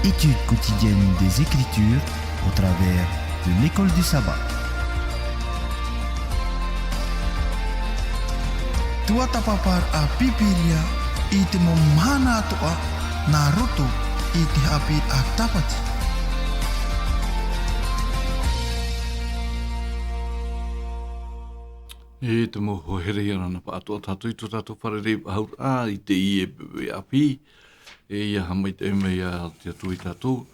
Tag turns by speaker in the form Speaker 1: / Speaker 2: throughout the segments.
Speaker 1: Étude quotidienne des Écritures au travers de l'école du sabbat.
Speaker 2: Tua tapapar a pipiria ite momana toa naruto ite hapi a tapati.
Speaker 3: E te moho here ana na pa ato tatu i tu tatu wharere haur a i te i e pepe api. E ia hamai te mei a te atu i tatu.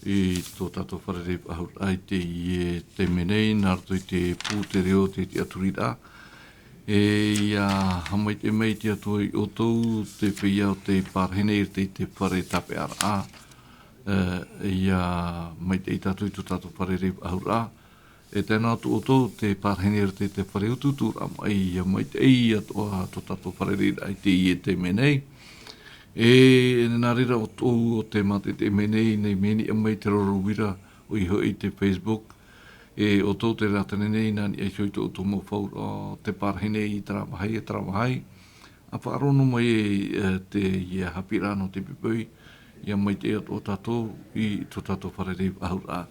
Speaker 3: I tō tatu wharere haur a i te i e te menei, nārtu i te pū te reo te aturira. E ia hamai te mei te atu i o tau te whia o te parhene i te whare tape ara a. Ia mai te i tatu i tu tatu wharere haur a. E tēnā tu o tō te parhene i te whare ututura mai, ia mai te ei atoa tō tatu wharere ai te i e te menei. E nā rira o tō o te mate te menei nei meni a mai te rorowira o iho i te Facebook. E o tō te ratane nei nani e hoi tō tō mawhaur te parhene i trawahai e trawahai. A whaarono mai te ia hapirano te pipui, ia mai te o tātou i tō tātou wharere ahur a.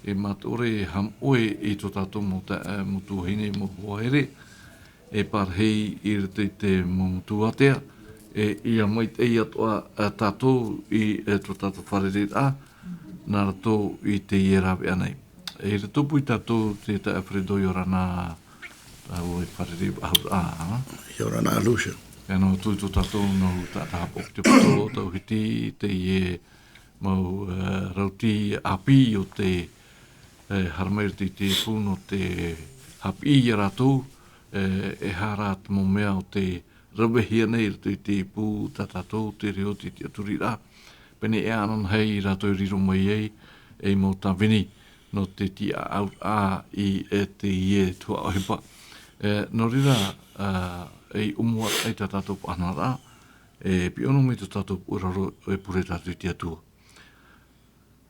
Speaker 3: E matore ham oe i tō tātou mo mutu hine mo hoere. E parhei i te mutu atea. E ia mai te i atoa tātou i tō tātou wharere a. Nā rato i te ierawe anei. E retopu i tātou te Alfredo i ora nā o e wharere ahur a.
Speaker 4: I ora nā Lucia.
Speaker 3: E no tui tō tātou no tātahapok te pato tau hiti te i e mau rauti api o te haramair te pūno te hapi i ratou e harat mo mea o te rawehia nei te pū tātou te reo te aturira. Pene e anan hei ratou riro mai ei e mo tawini no te tia au a i te ie tua ohepa. No rira e umua ei tātou panara e piono me te tātou uraro e pure tātou tia tua.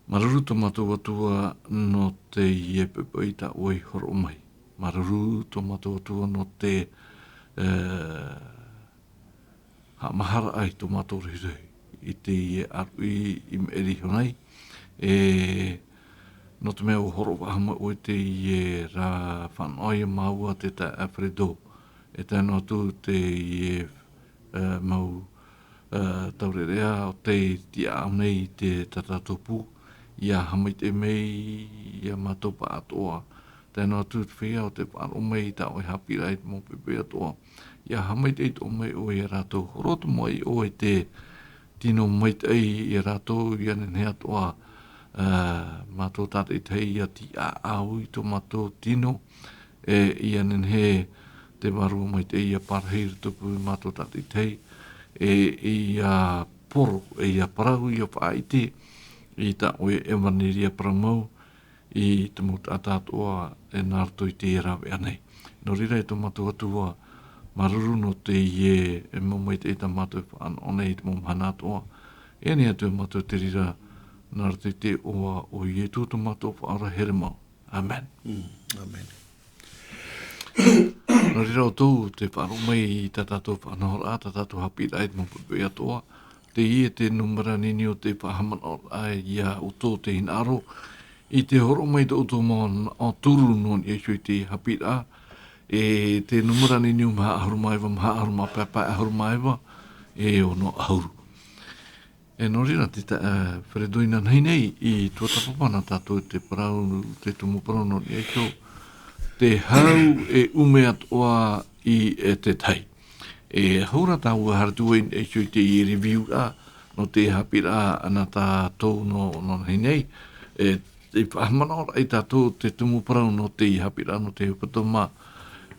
Speaker 3: Maruru to matua tua no te iepepe i ta oi horo mai. Maruru to matua tua no te mahara ai to matua rei i te ie aru i meri honai. No te mea o horo wahama o te ie ra whanoia maua te ta Alfredo. E tēnā tu te ie mau taurerea o te tia au nei te tatatopu. Ia hamai te mei, ia matopa atoa. Tēnā tūt whia o te whāro mei ta oi hapi rai mō pepe atoa. Ia hamai te ito mei o i rātou. Horoto mai o i te tino mai te i rātou i ane atoa. Mātou tātai tei ia ti a au i tō mātou tino. I ane he te waru mai te ia parheir tupu mātou tātai tei. I a poro, i a parau i a whaiti. I ta oe e waniria pramau i te mot atatoa e nārto i te erawe anei. No rira e to matua atua maruru no te ie e mamai te eta matua whaan onei te momhana atoa. E ni atu e matua te rira nārto i te oa o ie tūtu matua whaara here mau. Amen.
Speaker 4: Amen.
Speaker 3: No rira o tau te whaaro mai i tatato whanahora a tatato hapi rai te mapupe atoa. Te ie te numera nini o te whahamana ai ia o tō te hinaro. I te horo mai te oto maon o turu non i hui te hapira. E te numera nini o maha ahurumaiwa papa ahurumaiwa. E o no ahuru. E no rira te wharedoina nei nei i tua tapapana tātou te parau, te tumu parau non i hui. Te hau e ume atoa i te tai. E haura tau hartuin e sui te i review a no te hapira ana tātou no hinei. E whahamana ora i tātou te tumuparau no te hapira no te hupatoma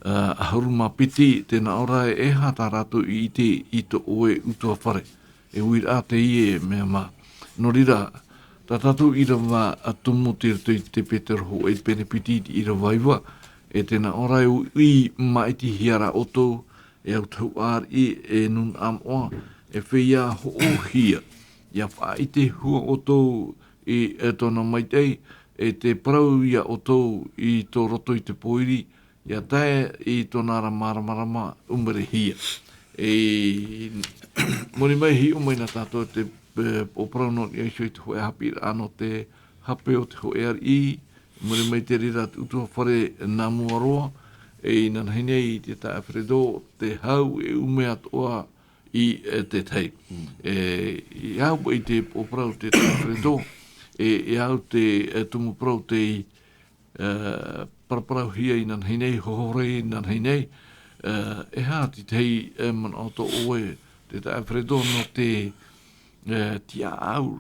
Speaker 3: ahuruma piti tēnā ora e hata rātou i te i to oe utua whare. E uira te ie mea mā. No rira, tā tātou i rawa atumu te rato i te Peter ho e pene piti i rawaiwa. E tēnā ora e ui maiti hiara oto e au tau ar i e nun am oa e whia ho o hia. Ia wha i te hua o tau i e tona mai tei e te parau ia o tau i tō roto i te poiri ia tae i tōna marama umere hia. E mori mai hi o mai na tātou te o prano ni aisho i te hoe hapi ano te hape o te hoe ari, mure mai te rira utua whare nā muaroa, e ina hinei i te tae Fredo, te hau e ume atoa i te tei. I au i te o prau te tae Fredo, e au te tumu prau te paraparau hia i nan hinei, hohore i nan hinei, e hā ti tei man o to oe te tae Fredo no te tia au,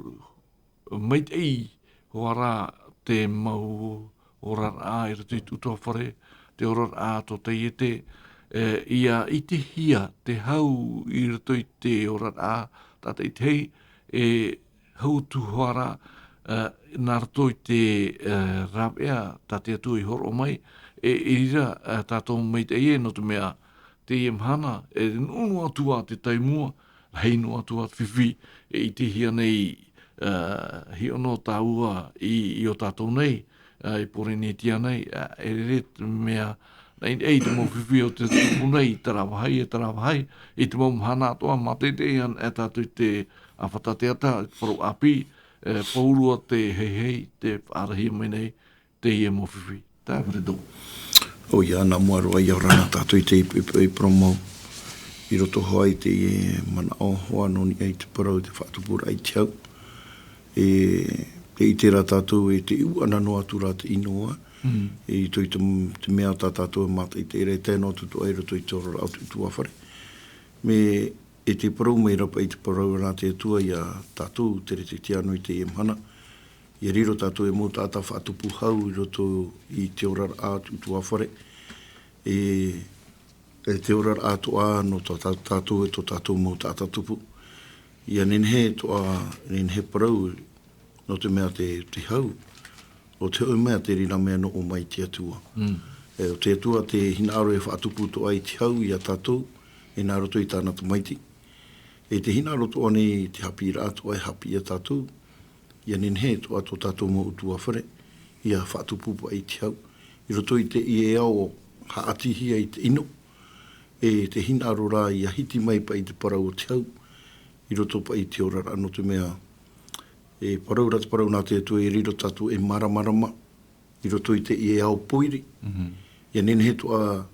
Speaker 3: mai tei hoara te mau orar a i rato i tutoa whare, te orar a to te iete, ia i te hia, te hau i rato i te orar a, tata i tei, hau tu hoara, nā rato i te rapea, tate atu i horo mai, e ira tato mai te ie, no te mea, te ie mhana, e nunu atua te taimua, hei no atua whiwhi, e i te hia nei, hi ono tāua i o tātou nei, i pore ni tia nei, e ret mea, nei te mo whiwhi o te tupu nei, tarawahai e tarawahai, i te mo mhana atoa, mate te ian e tātou te awhatateata, paru api, paurua te hei, te whaarahi mai nei, te ie mo whiwhi. Tā Fredo.
Speaker 4: O ia, nā muaroa i aurana tātou i te i promo, i roto hoa i te mana o hoa noni ai te parau te whaatupura ai te au. E i te rā tātou e te iu ana noa tu rā te inoa, e i toi te mea tā tātou e mata i te ere tēnā tutu ai roto i tōra au tu awhare. Me e te parau mai rapa i te parau rā te atua i a tātou tere te tiano i te e mhana. I riro tātou e mō tātā whaatupu hau i roto i te orar a tu awhare. E te orar a tu a no tātou e to tātou mō tātā tupu. Ia nenhe to a nenhe parau no te mea te hau. O te o mea te rina mea no o mai te atua. O te atua te hinaro e whaatupu to ai te hau i a tātou e nā roto i tāna te maiti. E te hinaro to ane te hapi rā to ai hapi a tātou. Ia nenhe to a to tātou mō utua whare. Ia whaatupu po ai te hau. I roto i te i e ao haatihia i te ino. E te hinaro rā i a hiti mai pa i te parau o te hau. I roto pa i te orara no te mea. E parau rata parau nā te atua e riro tātou e maramarama. I roto i te i e ao poiri. Ia nenhe to a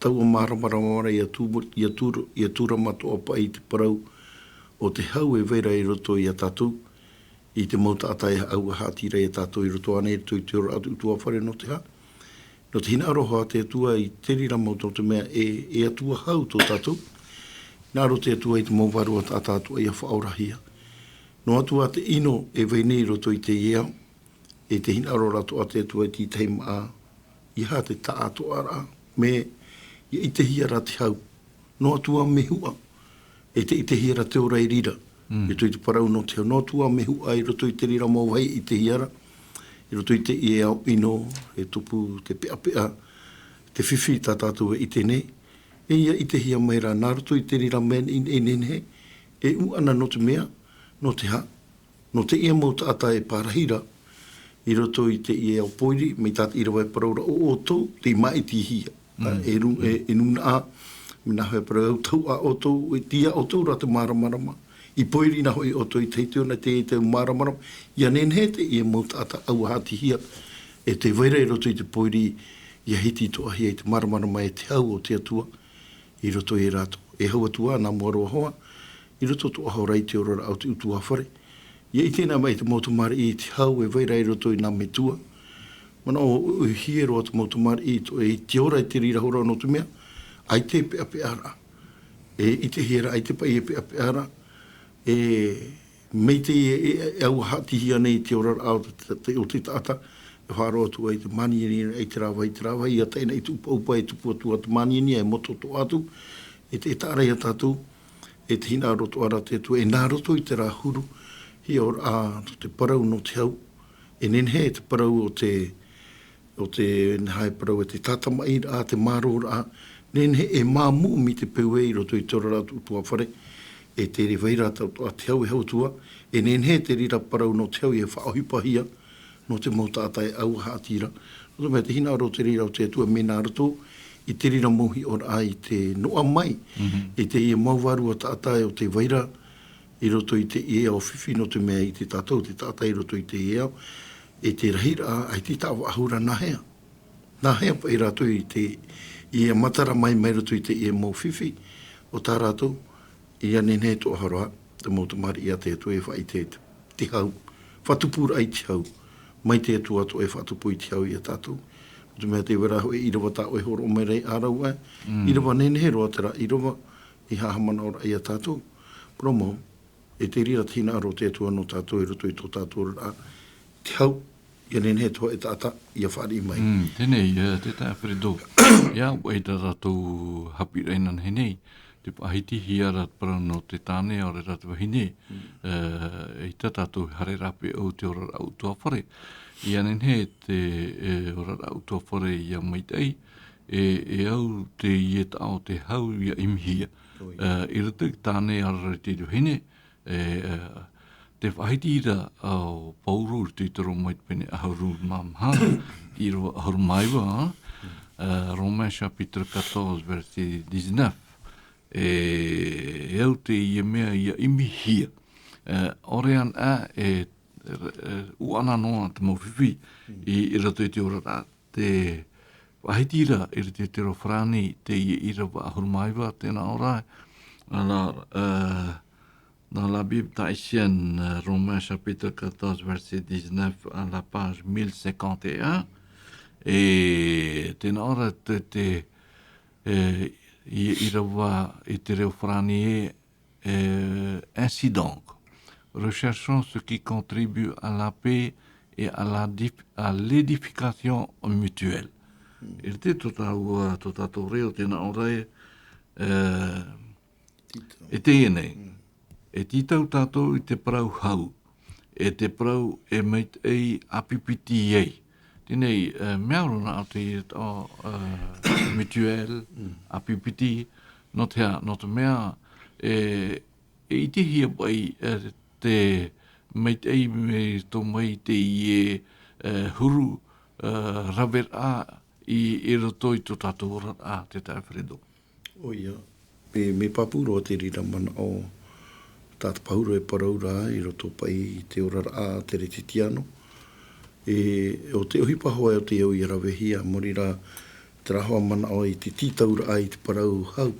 Speaker 4: tau a maramarama i a tūra matoa pa i te parau o te hau e veira i roto i a tātou. I te mauta atai au a hātira i a tātou i roto ane i te ora atu utua whare no te ha. No te hina aroha te atua i te rira mauta o te mea e atua hau tō tātou. Nā ro te atua i te mauwarua tā tātua i a whaorahia. No atua te ino e veinei roto i te iea, e te hina aro rato a te atua i te teima a, i ha te ta atua ara, me i te hiara te hau. No atua me hua, e te i te hiara te ora i rira, i to i te parau no te hau. No atua me hua i roto i te rira mau hei i te hiara, i roto i te iea ino, e tupu te pea pea, te whiwhi tā tātua i te nei, e ia i te hia meira, nā roto i te rira men i nenhe, e u ana no te mea, no te ha, no te ia mauta ata e parahira, i roto i te ia o poiri, mei tāt ira wai paraura o tau, te mai ti hia. E nuna a, mina hoi parau tau a o tau, e tia o tau rata maramarama, i poiri na hoi o tau i teiteo na te maramarama, ia nenhe te ia mauta ata au hati hia, e te waira i roto i te poiri, ia hiti toa hia i te maramarama e te hau o te atua, i roto i rato. E hau atua, nā moaroa hoa, i roto to ahau rai te orora au te utua whare. Ia i tēnā mai te mautamari i te hau e waira i roto i nā metua. Mana o hiero o te mautamari i to e te ora i te rira hora no te mea, ai te pea peara. E i te hiera ai te pai e pea peara. E mei te e au hati nei te ora au o te tata, e whāroa tu ai te manieni ai te rawa i a teina i tupa upa e tupu atua te manieni e moto to atu, e te tārai a tātou, e te hina roto ara te atua, e nā roto i te rā huru, hi or a te parau no te hau, e nenhe te parau o te nehai parau e te tatamai a te maro a, nenhe e māmu mi te peue i roto i tora ratu utua whare, e te re veira a te hau e hau tua, e nenhe te rira parau no te hau i e whaohipahia, no te mautatai au hātira. No te hina roto te rira o te atua me nā roto, i te rira mohi ora ai te noa mai, e te ia mauwaru a tātai o te waira, i roto i te ia o whiwhi no te mea i te tātou, te tātai i roto i te ia, e te rahira ai te tāwa ahura nahea. Nahea pa i rato i te ia matara mai roto i te ia mō whiwhi, o tā rato, ia nene to haroa, te mōtamari ia te atu e whai te hau, whatupura ai te hau, mai te atu atu e whatupu i te hau i a tātou. Te mea te wera hoi i rawa tā oi horo o mai rei ārau ai, i rawa nene he roa tera, i rawa i hahamana ora i a tātou. Promo, e te rira tina aro te atua no tātou i roto i tō tātou rā, te hau, ia nene he toa e tāta, ia whari mai.
Speaker 3: Tenei, te tā whirido. Ia, wei tā tātou hapi reinan he nei, te pahiti hiara para no te tāne o re ratu wahine, i tā tātou hare rape o te ora au toa whare. Ia nen he te ora au toa whare ia maitei, e au te ieta o te hau ia imhia. I rata ki tāne arara te ruhine, te whahitira au pauru te taro mait pene ahauru mamhana, i roa ahauru maiwa, Romains chapitre 14, verset 19, e au te ia mea ia imhia. Orean a uana noa te mawhiwi i rato i te ora te wahitira i te tero whrani te i rawa ahurumaiwa tēnā orai. Dans la Bible tahitienne, Romains chapitre 14, verset 19, à la page 1051, et tēnā ora te i rawa i te reo whrani ainsi donc. Recherchons ce qui contribue à la paix et à l'édification mutuelle. I te tātou reo tēnā orai e te ienei. E titau tātou i te parau hau. E te parau e meit ei apipiti ei. Tēnei mea rona au te mutuelle, apipiti, no te mea e iti hia bai te meit ei me tō mai te ie huru rawer a i roto i tō tātou ora a te tai wharedo.
Speaker 4: O ia, me papuro te rira mana o tāta pahuro e paraura i roto pai i te ora a te retitiano. O te ohipa hoa o te au i rawehia, morira te rahoa mana o i te titaura a i te parau hau.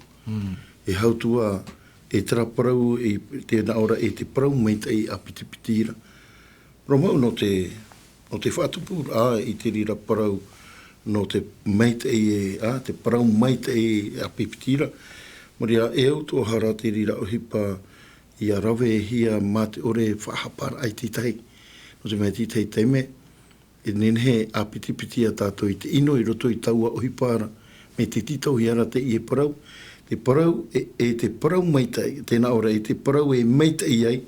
Speaker 4: E hautua e tera parau i tēnā ora e te parau meitei a pitipitira. Romau no te whatupu a i te rira parau no te meitei te parau meitei a pitipitira. Moria e au tō hara te rira ohipa i a rawe hia mā te ore whahapara ai titei. No te mea titei teime, e nenhe a pitipitia tātou i te ino i roto i taua ohipara me te titau hiara te i e parau. Te parau e te parau maitai, tēnā ora e te parau e maitai ai,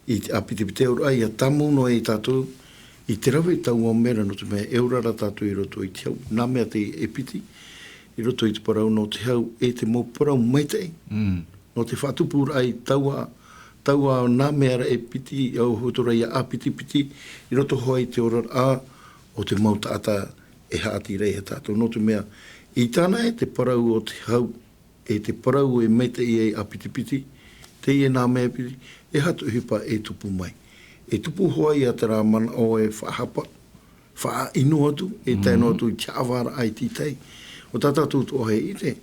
Speaker 4: i te apitipite ora ai a tamu no e tātou, i te rawe tau o mera no te mea eurara tātou i roto i te hau, nā mea te epiti, i roto i te parau no te hau, e te mō parau maitai, no te whatupura ai taua nā mea ra epiti, au hotora i a apitipiti, i roto hoa i te ora a, o te mautata e haati rei he tātou, no te mea, i tāna e te parau o te hau, e te parau e meita i ei apitipiti, te i e nā mea piti, e hatu hipa e tupu mai. E tupu hoa i a te rā mana o e whahapa, wha inu atu, e tēno atu i tiawara ai titei. O tātātou tō he i te,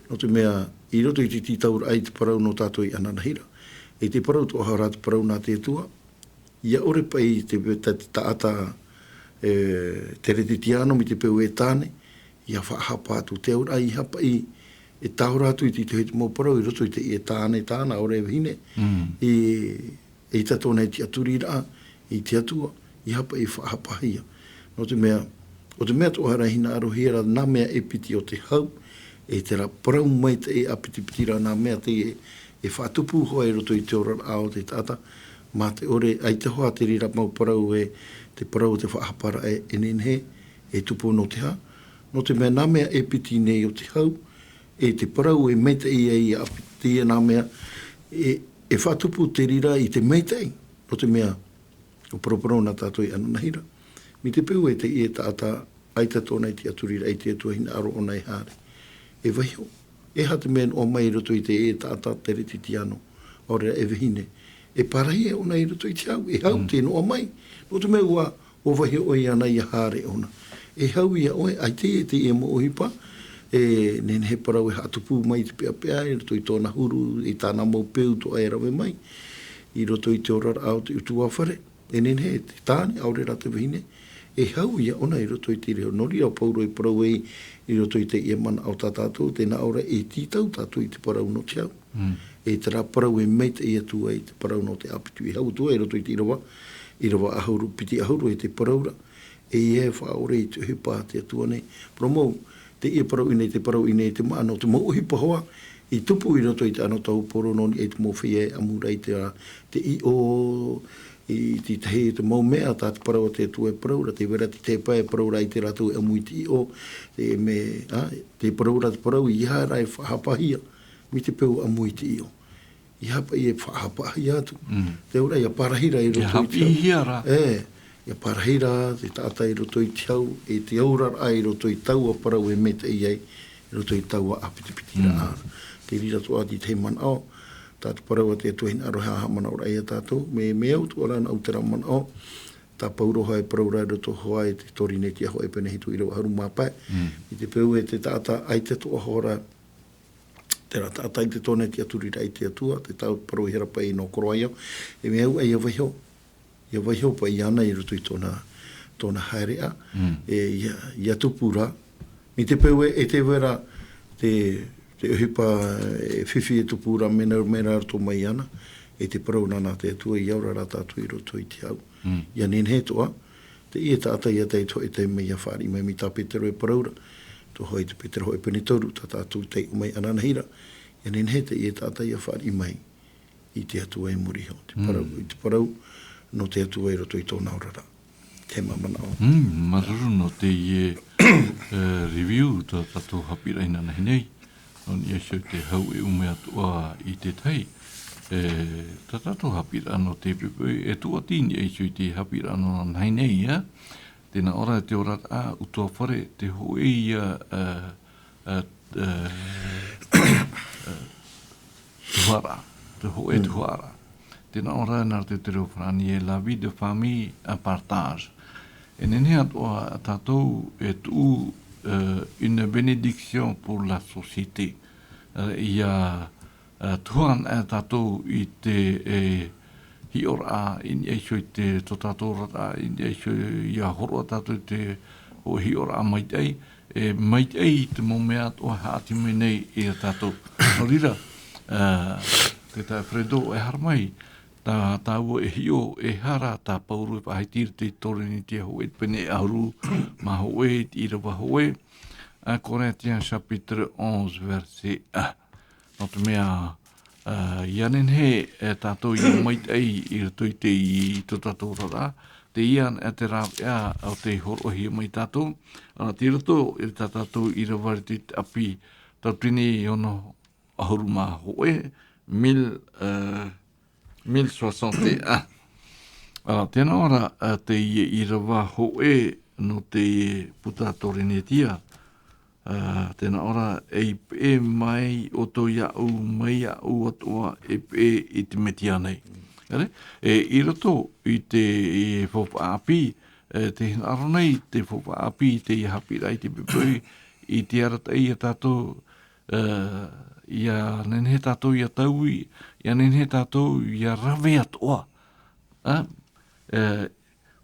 Speaker 4: no te mea, i roto i te titaura ai te parau no tātou i ananahira. E te parau tō hara te parau nā te tua, ia ore pai i te taata te retitiano mi te peu e tāne, ia whahapa atu te aura ai hapa i e tāura atu i te hete mō parau, i roto i te i e tāna, ore e hine, i tato nei te aturi rā, i te atua, i hapa i whahapahia. No te mea, o te mea tōhara hina aro hera, nā mea e piti o te hau, e te rā parau mai te e apitipiti rā, nā mea te e whatupu hoa i roto i te ora rā o te tata, mā te ore, ai te hoa te rira mau parau e te parau te whahapara e nenhe, e tupu no te ha. No te mea nā mea e piti nei o te hau, e te parau e meitei ei a piti e nā mea, e whatupu te rira i te meitei, no te mea, o paroparo nā tātou i ananahira. Mi te peu e te i e tāta, ai tato nei te aturira, ai te atua hina aro o nei hāre. E waiho, e hate mea o mai roto i te e tāta te retitiano, ora e vihine, e parahi e ona i roto i te au, e hau te noa mai. No te mea ua, o vahi o i ana i a hare ona. E hau i a oe, ai te e mo ohipa, nen he parau e hatupu mai te pea pea, i roto i tōna huru, i tāna mau peu to ai rawe mai, i roto i te orara au te utu wawhare, e nen he te tāne, aure rata vihine, e hau ia ona i roto i te reo nori au pauro i parau i roto i te ia mana au tātātou, tēnā aura e tītau tātou i te parau no te au. E te rā parau e mei te ia tua i te parau no te apitu i hau tua i roto i te irawa ahuru, piti ahuru i te paraura, e ia e whaore i te hipa te atua nei. Promou, te ia parau i nei te parau i nei te maa, no te mau hipa hoa, i tupu i roto i te ano tau poro noni e te mowhia e amura i te i o, i te hei te mau mea tā te parau te atua e paraura, te vera te pae e paraura i te rātou e amu i te i o, te paraura te parau i hara e whahapahia, mi te peu amu i te i o. I hapa i e whahapahia atu. Te ora, ia parahira i roto i te au.
Speaker 3: Ia hapihia ra.
Speaker 4: Ia parahira, te tāta i roto i te au, e te aurara i roto i taua parau e meta i ei, i roto i taua apitipiti ra ara. Te rira toa di te man au, tātu parau te atuhin aroha ha mana ora ia tātou, me au tu ora au te raman au, tā pauroha e paraura e roto hoa e te tori nei te aho e pene hitu i rau haru māpai. I te peu e te tāta ai te toa hora, te rā tāta i te tōne te aturi rai te atua, te tau parau i hera pai no koroaia, e me au ai awaiho, ia waiho pa i ana i roto i tōna haerea, ia tupura, mi te peu e te vera, te uhipa e whiwhi e tupura mena arto mai ana, e te parau nana te atua i aura rā tātou i roto i te au. Ia nen he toa, te ia tāta ia tei to e te mea whāri mai mi tā petero e paraura, to hoi te petero hoi pene tauru, tā tātou tei umai ananahira, ia nen he te ia tāta ia whāri mai i te atua e muriho. I te parau, no te atua i roto i tōna orara. Te mamana o.
Speaker 3: Maruru no te ie review tā tātou hapira ina nahi nei. Noni e shau te hau e ume atua i te tai. Tā tātou hapira no te pepe, e tua tini e shau te hapira no nahi nei, tēnā ora te ora utua whare, te hoe ia tuara, te hoe tuara. Tēnā ora nā te reo whanani e la vie de famille en partage. E nene atua tātou e tu une bénédiction pour la société. Ia tuan e tātou i te hi ora in eisho i te to tātou rata, in eisho ia horo tātou i te o hi ora maitei, maitei te mo mea o haati me nei i a tātou. No rira, te tā Fredo e harmai, tā ua e hio e hara tā pauru e pahitiri te tore ni te hoe pene e auru ma hoe te irawa hoe. Corinthiens chapitre 11 verset 1. No te mea ianen he e tātou i maitei i rato i te i to tātou rara. Te ian e te rāw ea au te horohi mai tātou. Ana te rato i tātou i rawari te api tau tini i ono ahuru ma hoe 1061. Tēnā ora te i rawa hoe no te puta torinetia. Tēnā ora e pe mai o to iau mai au atua e pe i te metia nei. I roto i te whopa api, te hingaro nei te whopa api, te i hapi rai te pepui, i te arata i a tātou, ia nenhe tātou ia taui, ia nenhe tātou ia rawe atoa.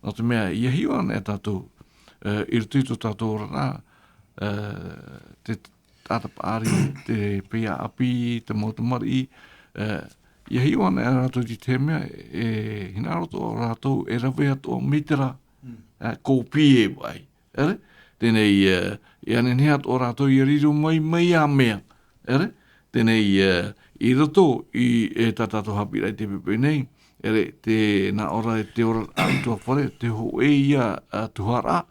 Speaker 3: No te mea, ia hiwan e tātou, i roto i to tātou rana, te tātapari, te pia api, te motamari, ia hiwan e rātou ti te mea, hinaroto rātou e rawe atoa mitera, kōpi e vai. Tēnei, ia nenhe atoa rātou i riru mai a mea. Tēnei, i roto i tātou hapirai te pepe nei, te nā ora e te ora ātua whare, te hoe ia tuhara,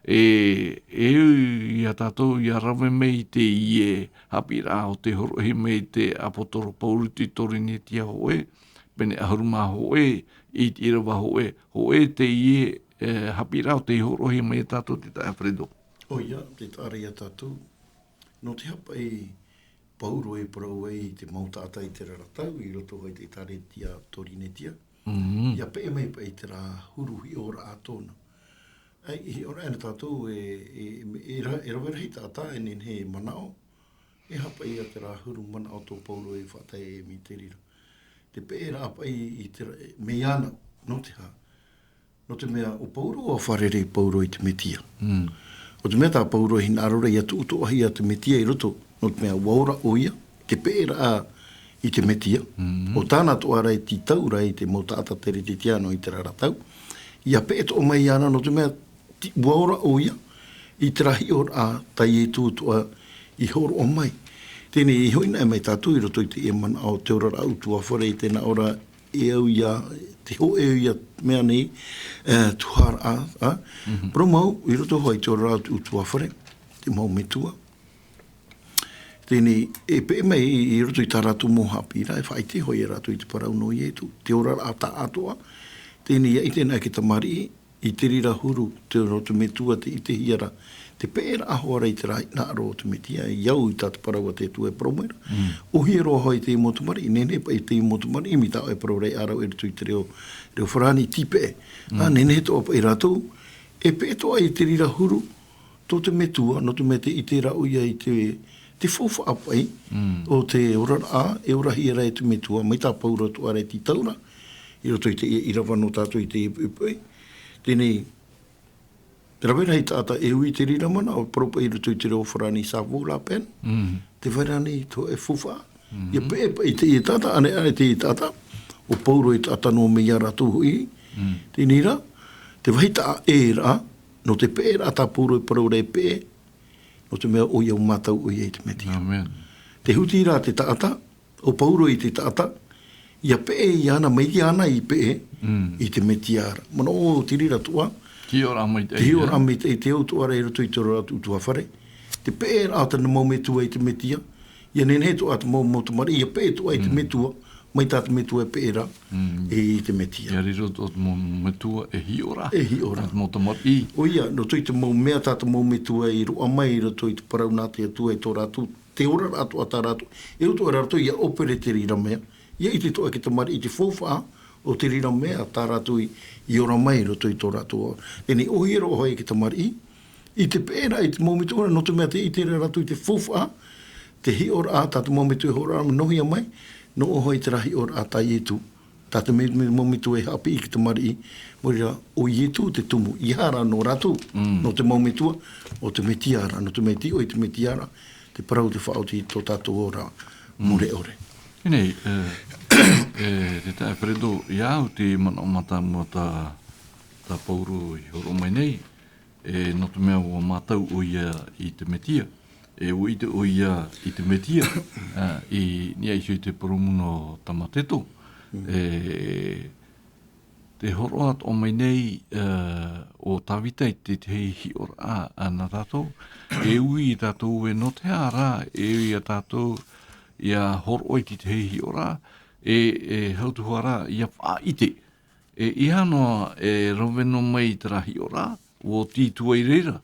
Speaker 3: ia tātou ia rawe mei te ie hapira o te horohi mei te apotoro pauruti torini tia hoe, pene ahuruma hoe, i te irawa hoe te ie hapira o te horohi mei tātou te tae Fredo.
Speaker 4: O ia, te tāre ia tātou. No te hapa pauro e parau ai te mautata i te raratau, i roto hoi te taretia torinetia. Ia pe mai pa i te rā huruhi ora ātona. I ora ena tātou e rawerahi tātā e nen he manao, e hapa ia te rā huru manao tō pauro e whatai e mi te rira. Te pe e rā pa i te meiana, no te ha. No te mea o pauro o wharere pauro i te metia. O te mea tā pauro i nārora i atu uto ahi a te metia i roto. No te mea waura o ia, te pe e rā i te metia. O tāna to ara i ti taura i te mautata tere te tiano i te raratau. Ia pe e to o mai ana no te mea waura o ia i te rahi o a tai e tūtua i horo o mai. Tēne i hoina e mai tātou i roto i te mana o te ora autua whare i tēnā ora e au ia, te ho e au ia mea nei, tuhara a. Pro mau, i roto hoi te ora autua whare, te mau metua. Tēne e pe mai i roto i tā ratu mō hapira, e whaite hoi e ratu i te parau no i etu, te ora a tā atua. Tēne ia i tēnā ki tamari, i te rira huru, te roto metua, te i te hiara, te pēra ahoara i te rai nā aro te metia, iau i tātu paraua te tu e promoera. O hiero hoi te imotumari, nene pa i te imotumari, imi tāo e parau rei arau e ritu i te reo wharani tipe. Nene he toa pa i rātou, e pētoa i te rira huru, tō te metua, no te me te i te rau ia i te fofa apai, o te ora a, e ora hi e te metua, mai tā paura tu are ti taura, i roto i te irawano tātou i te ipupui. Tēnei, te rawera hei tāta e ui te rira mana, o propa i roto i te reo wharani sa vōla pen, te whairani to e fufa. Ia pe i te i tāta, ane te i tāta, o pauro i tāta no me iara tuhu i, te nira, te wahita e ra, no te pe ra tā pauro i parau rei pe, no te mea o iau mātau o iei te meti.
Speaker 3: Amen.
Speaker 4: Te huti ra te tāta, o pauro i te tāta, ia pe i ana, mai ana i pe i te meti ara. Mana o te rira tua,
Speaker 3: Ki ora mai te
Speaker 4: Ki ora mai te autu ara e roto i te ora utua whare. Te pē ata na mau metua i te metia. Ia nene to ata mau motumari. Ia pē tua i te metua. Mai tāta metua e pēra i te metia.
Speaker 3: Ia riro tō te mau metua e hi ora.
Speaker 4: E hi ora.
Speaker 3: Tāta motumari.
Speaker 4: O ia, no tui te mau mea tāta mau metua i roa mai i roto i te parau nā te atua i tō rātu. Te ora rātu a tā rātu. E utu a rātu ia opere te rira mea. Ia i te toa ki te mari i te fōwha o te rira mea tā rātu i ora mai roto i tō rātu. Eni o hiro hoi ki te mari i te pēra i te maumitu ora no te mea te i te rātu i te fōwha te hi ora a tāta maumitu e hora nohi a mai no o hoi te rahi ora a tā ietu tāta maumitu e hapi i ki te mari morira o ietu te tumu i hara no rātu no te maumitua o te metiara no te meti o i te metiara te parau te whaoti tō tātou ora more ore.
Speaker 3: Nei, te tae peredo iau te mana o mata mua ta pauru i horo mai nei, no te mea o matau o ia i te metia, o i te o ia i te metia, i nia i te poromuno tamateto, te horo at o mai nei o tawita i te hi ora ana tātou, e ui i tātou e no te ara, e ui a tātou ia horo i te hi ora, hautuhara ia whaite. I hanoa roveno mai te rahi ora, o tītua i reira.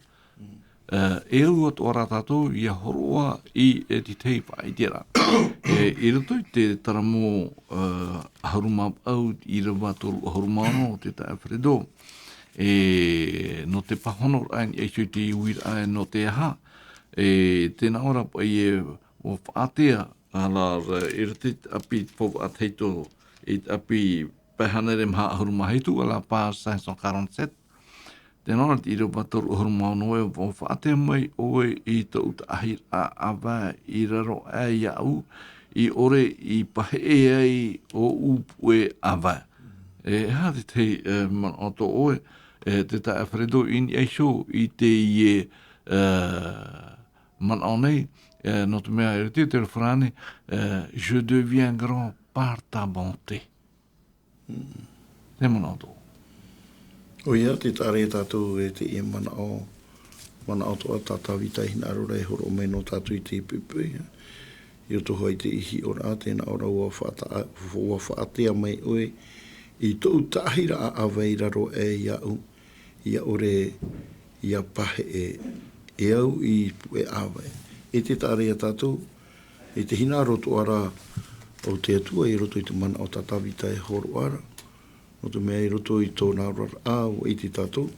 Speaker 3: E ua tōra tātou ia horoa i te tei whaitera. I roto i te taramo haruma au i rawa tōru haruma ono te tae Fredo. No te pahono rain e sui te uira no te aha. Tēnā ora pa i o whaatea ala irte api po ateito it api pahanere mha huruma hitu ala pa 547 tenora tiro bator huruma no e vo fate mai o i to ahi a ava i raro a iau i ore i pahe ai o upue ava ha te man auto o te ta Fredo in esho i te ie man onei no te mea e te frane, je deviens grand par ta bonté. Te mana o
Speaker 4: O ia, te tare tātou e te ia mana o toa tātawita hina arora e horo mai no tātou i te ipupui. I roto hoi te ihi ora a tēnā ora ua whaatea mai oe i tōu tāhira a aweira ro e iau, ia ore ia pahe e au i pue awe. E te tare a tātou, E te hina roto ara o te atua i roto i te mana o tatawita e horo ara. No te mea i roto i tōna rara a o i te tātou.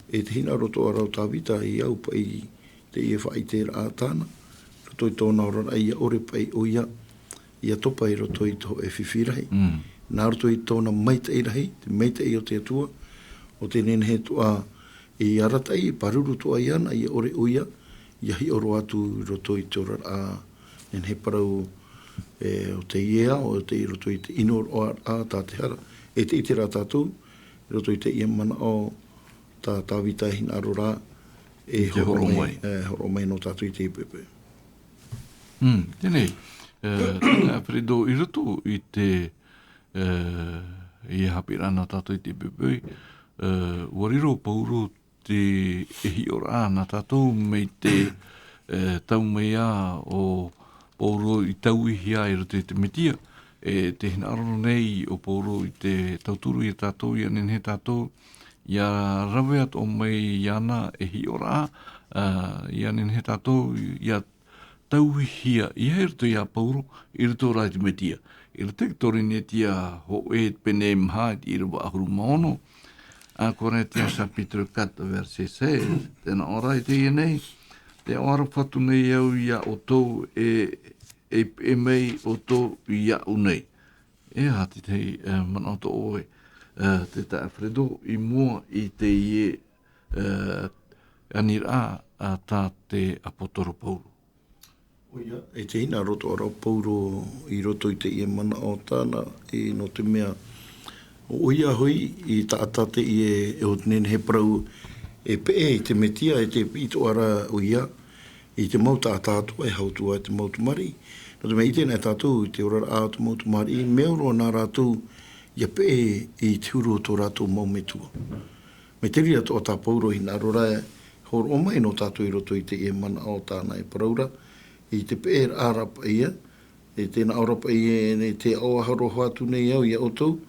Speaker 4: E te hina roto ara o tāwita i au pa i te ia wha i te ra tāna. Roto i tōna rara i a ore pa i o ia. Ia topa i roto i tō e whiwhirahi. Nā roto i tōna maita i rahi, te maita i o te atua. O te nene he toa i aratai, paruru toa i ana, i ore o ia. Ia hi oro atu roto i tō rara a. Nene he parau o te iea, o te i roto i te inor o a tā te hara. E te iti rā tātou, roto i te ia mana o tā tāwita hina arora e horo mai no tātou i te ipepe.
Speaker 3: Tēnei, tēnei Fredo, i roto i te i hapirana tātou i te ipepe, wariro pauro te ehi ora nā tātou mei te tau mea o pauro i tau ihi ai roto i te metia. E te hina aroro nei o pauro i te tauturu i tātou, ia nene he tātou, ia rawe at o mei iana e hi ora, ia nene he tātou, ia tauhia, ia roto i a pauro, i roto rai te metia. I roto ki tori ne tia ho e pene mha i rawa ahuru maono, a kore tia sa Peter Kata verse 6, tēnā ora i te ia nei, te ora whatu nei au ia o tau e mei o tō ia unei. E hati tei manauta oe te ta Fredo i mua i te ie anira a tā te apotoro pauro.
Speaker 4: Oia, e te hina roto ara pauro i roto i te ie mana o tāna i no te mea oia hui i tātate i o nene he parau e pee i te metia e te pito ara oia i te mauta a tātua e hautua e te mautu mari. No te mea i tēnei tātou, i te ora a te mautu mari, i meoro nā rātou, ia pe i te uru o tō rātou maumetua. Me te ria tō tā pauro i nā rora e, horo o mai no tātou i roto i te e mana o tāna e paraura, i te pe a rapa ia, e tēnā o rapa ia, e te o aharo hatu nei au ia o tau,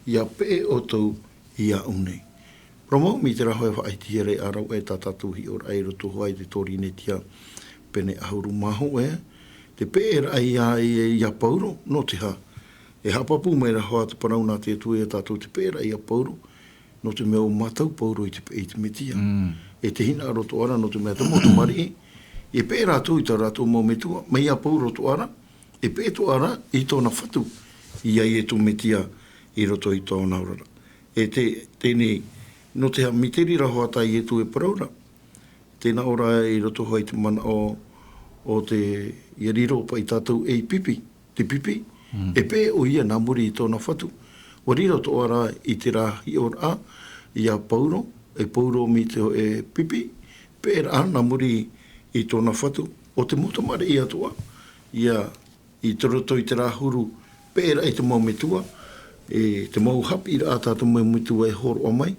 Speaker 4: ia pe o tau ia unei. Promo, mi te rahoe wha aiti here a rau e tā tātou hi ora e roto hoa i te tori ne tia pene ahuru maho e, te pēra ai ai a pauro, no te ha. E hapapu mai ra hoa te parau nā te atu e tātou te pēra ai a pauro, no te mea o matau pauro i te metia. E te hina roto ara no te mea te motu mari, e pēra atu i tā rātou mau metua, mai a pauro to ara, e pē to ara i tōna whatu, i ai e tō metia i roto i tōna urara. E tēnei, no te ha miteri ra hoa tai e tu e paraura, tēnā ora i roto hoa i te mana o te ia riro pa i tātou e pipi, te pipi, e pē o ia nā muri i tōna whatu. O riro tō ara i te rā hi o rā, i a pauro, e pauro mi te o e pipi, pē rā nā muri i tōna whatu. O te motamare i atua, ia i te roto i te rā huru, pē rā i te mau metua, e te mau hapi rā tātou mau metua e horo o mai,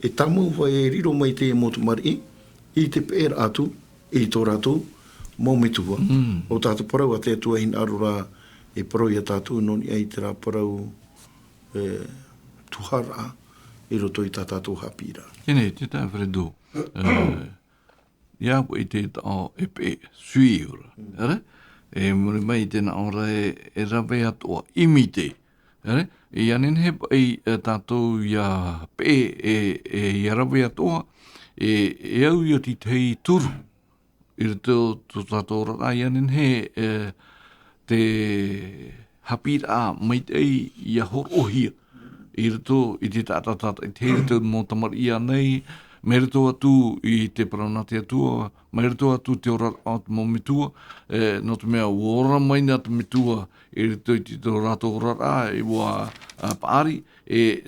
Speaker 4: e tamu vai e riro mai te motamare i te pē rā atu, i tō rātou, mau metua. O tātou parau a te atua hina arora e parau i a tātou noni ai te rā parau tuhara i roto i tā tātou hapira.
Speaker 3: Tēnei, te tā Fredo, ia po i te tao e pe sui ura, ere? E muri mai tēnā ora e rawe atoa imite, ere? E anen he pai tātou ia pe e rawe atoa e au i o ti tei turu. I rito tātou rara i anen he te hapira mai tei i a horohia. I rito i te tātata i te rito mō tamari i anei, me rito atu i te paranate atua, me rito atu te ora atu mō mitua, no te mea ora mai nā te mitua i rito i te rātou rara i wā pāri,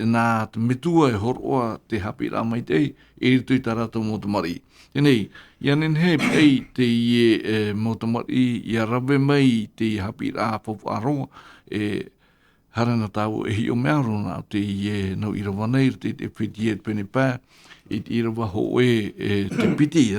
Speaker 3: nā te mitua e horoa te hapira mai tei, i rito i tā rātou mō tamari. Tēnei, ia nen he pei te ie motamari, ia rawe mai te hapi rā popu aroa, harana tāu e hi o mea rona te ie nau irawa nei, te whiti e pene pā, i te irawa ho te piti,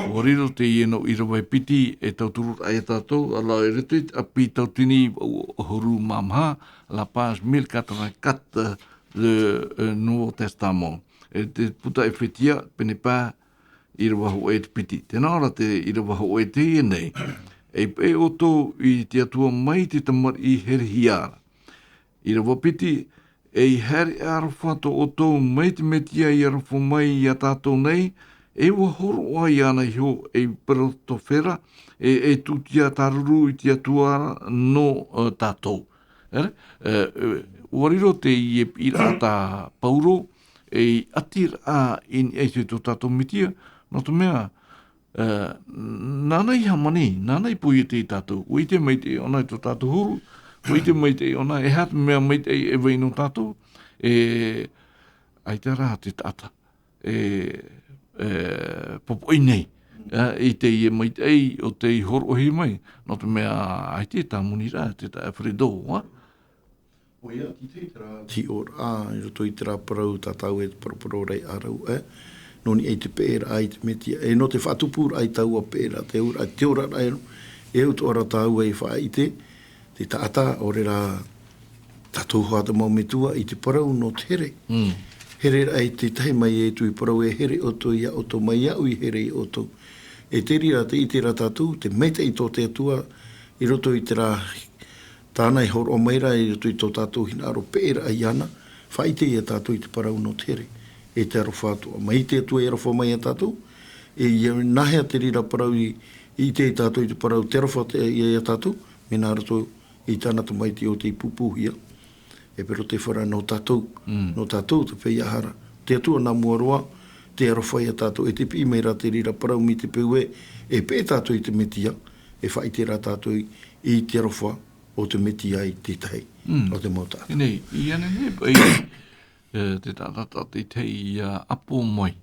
Speaker 3: Wariro te ie nau irawa e piti e tauturu ai tātou, ala e retuit a pi tautini o horu mamha, la page 1084 le Nouveau Testament. E te puta e whetia, pene pā, I rawa ho e te piti. Tēnā ora I rawa ho e te ia nei. E pe o tō I te atua mai te tamar I here hiara. I rawa piti e here arawhato o tō mai te metia I arawha mai I a tātou nei, e wa horo ai ana hio e peroto whera, e tūtia taruru I te atua no tātou. Wariro te I e pira tā pauro, e atira in e te tātou mitia, no te mea, nānei hamani, nānei pui te tātou, ui te mai te ona I tō tātou huru, ui te mai te ona, e hat mea mai te e veino tātou, ai te rā te tāta, popoi nei, I te I mai te o te horohi mai, no te mea ai te tā muni rā, te tā Alfredo,
Speaker 4: O ia, ki te tera ti ora, I roto I tera parau tātau e te paraparo rei arau noni e te pēra ai te metia, no te whatupura ai tau a pēra, te ora rai e ut ora tau e whaai te tāta, ore rā tātou hata mau metua I te parau no te here. Here ai te tahi mai e tui parau e here oto ia oto mai au I here I oto. E te rira te I te rā tātou, te meita I tō te atua, I roto I te rā tānei horo o meira I roto I tō tātou hina aro pēra ai ana, whaite I a tātou I te parau no te here. E te arofa atua. Mai te atua e arofa mai a tātou, e nahea te rira parau I te tātou I te parau te arofa I a tātou, me nā rato I tānata mai te o te ipupuhia, e pero te whara no tātou, te whea hara. Te atua nā muaroa, te arofa I a tātou, e te pi meira te rira parau mi te peu e pē tātou I te metia, e whai te rā tātou I te arofa o te metia I te tahi, o te mau tātou.
Speaker 3: Nei, I ane ne, te tātata te tei apo mai,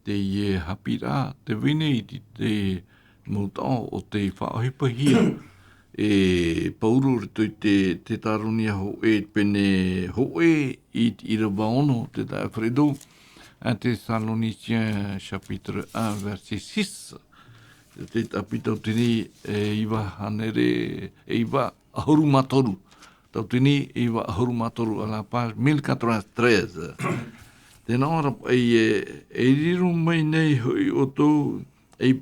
Speaker 3: te I hapira, te vine I te mautao o te whaahipahia, e pauru rito I te tarunia ho e pene ho e I irawa ono, te tā Alfredo, a te Thessaloniciens chapitre 1, verset 6, te tapitau tini iwa hanere, iwa ahuru matoru, tau tini iwa ahuru matoru a la page 1413. Tēnā ora e riru mai nei hui o tō e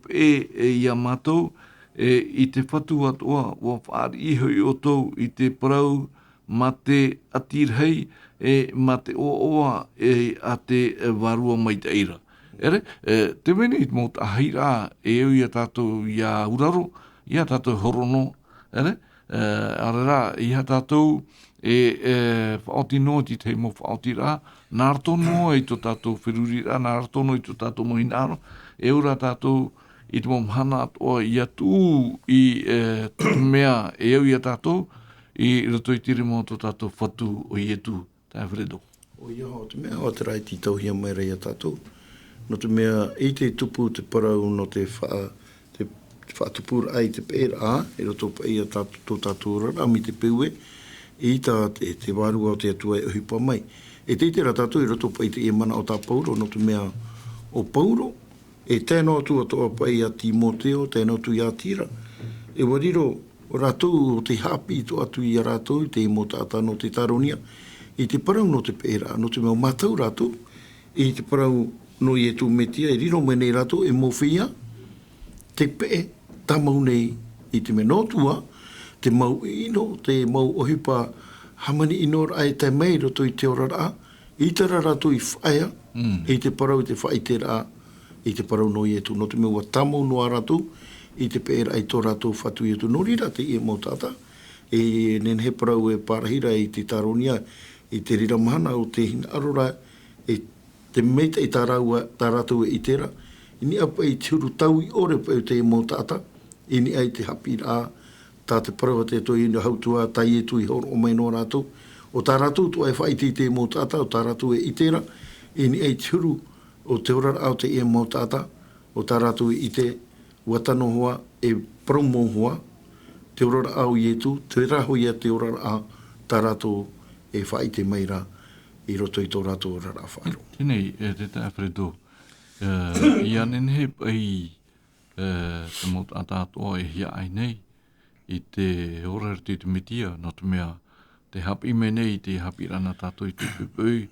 Speaker 3: ia matou I te whatu atoa ua whaari I hui o tō I te parau ma te atirhei ma te oa a te warua mai te eira. Ere, te meni mō ta haira eu ia tātou ia uraro, ia tātou horono, ere, arera ia tātou whaoti no ti te mo whaoti rā, nā rato no I tō tātou whiruri rā, nā rato no I tō tātou mohinaro, ura tātou I te momhana atoa ia tū I mea eu ia tātou, I rato I tiri mō tō tātou whatu o I tū, tā Alfredo.
Speaker 4: O ia ho te mea, o te rai ti tauhia mai rei a tātou. No te mea, I te tupu te parau no te whaatupura ai te pēra, e roto pa ia tō tātou rara, mi te peue, I tā te wārua o te atua e uhipa mai. E te rā tātou I roto pa I te mana o tā pauro, no te mea o pauro, e tēnā atua toa pa I a Timoteo, tēnā tu I a tira. E wariro, o rātou o te hapi to atu I a rātou, te imo tātā no te taronia, I te parau no te pēra, no te mea mātau rātou, I te parau no I e tū metia, e riro mai nei rātou, e mōwhia, te pē, tā mau nei I te mea nōtua, te mau ino, te mau ohipa hamani ino ai te mei roto I te ora rā, I te rātou I whaia, I te parau I te whai te rā, I te parau no I e tū, no te mea ua tamau no a rātou, I te pēra ai tō rātou whatu I e tū, no rira te I e mō tāta, e nen he parau e parahira I te taronia, I te rira mahana o te hina arora, e te meita I tā rātou I tera, ini apa I te huru tau I ore pa te mō tāta, ini ai te hapi rā, tā te parawa te toi ina hautua, tai e tui horo o mai no rātou, o tā rātou tu ai whaiti te mō tāta, o tā rātou I tera, ini ai te huru o te ora au te mō tāta, o tā rātou I te watano hoa, e promo hoa, te ora au I tu, te raho I te ora au, tā rātou e whaite mai rā, I roto I tō rātou ora rā whaero.
Speaker 3: Tēnei, te tā Alfredo, I anen he pai te mot atatoa e hia ai nei, I te ora te metia, no te mea, te hapi me nei, te hapi rana tātou I te pupui,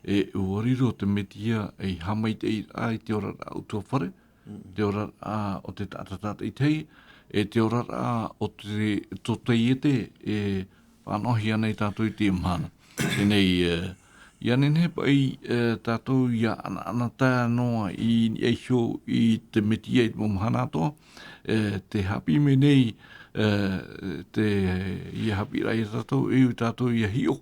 Speaker 3: e uariro te metia e hamai te ai te ora au tua whare, te ora a o te tātata i tei, e te ora a o te toteiete e whanohi ana i tātou i te mana. Tēnei, ia nene pai tātou ia ana tā noa i eisho i te metia i te momahana atoa, te hapi me nei, te ia hapi rai tātou, e tātou ia hio.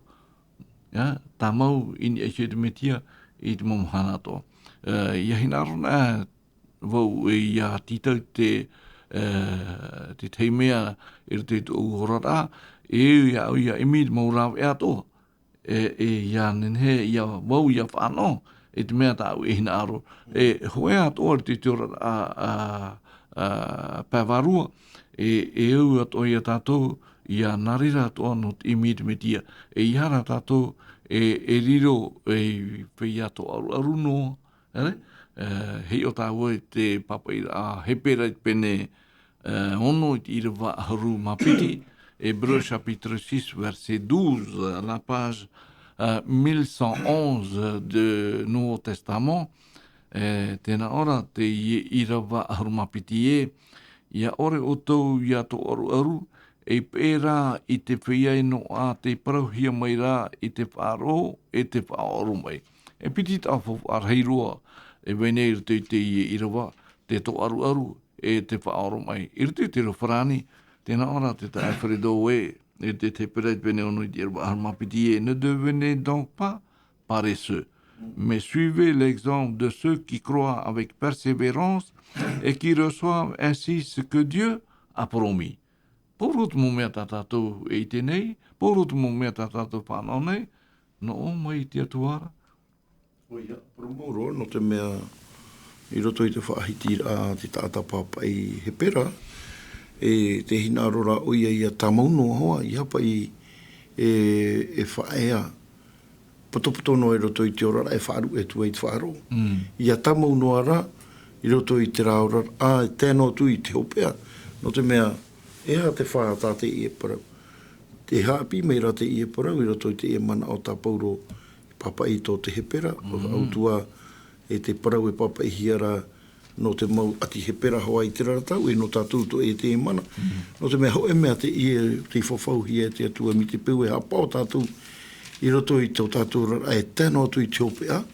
Speaker 3: Tā mau i eisho i te metia i te momahana atoa. Ia hinarona vau e ia titau te teimea i te uhorara, ia imi te maurau e atoa. Ia nenhe, ia wau ia whāno, e te mea tāu e hina aro. Hoe atoa te ora pāwarua, eu atoa ia tātou, ia narira atoa no te imi te metia. Ihara tātou, e riro e whi atoa aru no, hei o tāua te papa i a hepera i pene ono i te irawa haru mapiti, Hébreu chapitre 6 verset 12, la page 1111 du Nouveau Testament, tēnā ora te irawa haru mapiti ia ore o tau ia to aru, e pērā i te whiai no a te parauhia mai rā i te whāro e te whaoro mai. E piti tāwhu arheiroa, e wene i te irawa, te to aru e te whaoro mai. I te rewharani, tēnā ora te ta Alfredo e te pereit bene ono i te irawa harmapiti ne devenez donc pas paresseux, mais suivez l'exemple de ceux qui croient avec persévérance et qui reçoivent ainsi ce que Dieu a promis. Porut mo mea tātou e te nei, porut mo mea tātou whanau nei, no o mai te atuara.
Speaker 4: Oia, promoro, no te mea i roto i te whaahiti a te tāta papa i he pera, e te hina arora oia ia tamauno hoa, i hapa i e whaea, poto no e roto i te orara, e whaaru e tua i te whaaro. Ia tamauno ara, i roto i te raora, a tēnō tu i te hopea, no te mea, ea te whaata te ie parau. Te hapi mei ra te ie parau, i roto i te ie mana o tā pauro papa i tō te hepera, o autua e te parau e papa i hiara no te mau ati hepera hoa i te raratau, e no tātou to e te ie mana. No te mea ho e mea te ie, te whawhau hi e te atua mi te peu e hapa o tātou, i roto i tō tātou rara, e tēnā atu i te hopea.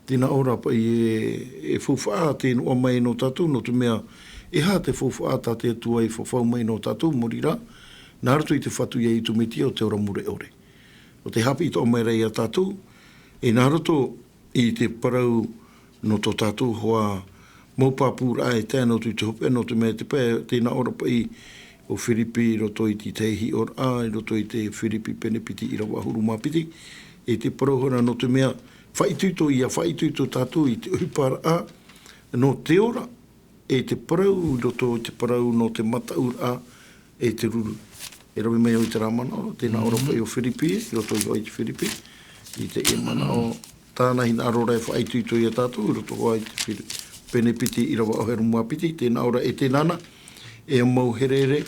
Speaker 4: Tēnā ora pa i e fuwhaa tēnu o mai no tātou, no te mea e hā te fuwhaa tā te atua i whawhau mai no tātou morira, nā rato i te whatu ia i tu metia o te ora mure ore. O te hapi i tō mai rei a tātou, e nā rato i te parau no tō tātou hoa maupapura e tēnā tu i te hope, no te mea te pēr, tēnā ora pa i o Whiripi i roto i te teihi ora a, i roto i te Whiripi penepiti i rawa huru mapiti, e te parauhora no te mea whaituito ia whaituito tātou i te uhipara a, no te ora, e te parau, roto i te parau no te mataur a, e te ruru. E rawi mai o i te rāmana o, tēnā ora pa i o Whiripi, i roto i te Whiripi, i te e mana o tāna hina arora e whaituito ia tātou, i roto hoa i te penepiti i rawa o heru muapiti, tēnā ora e te nana, e mauherere,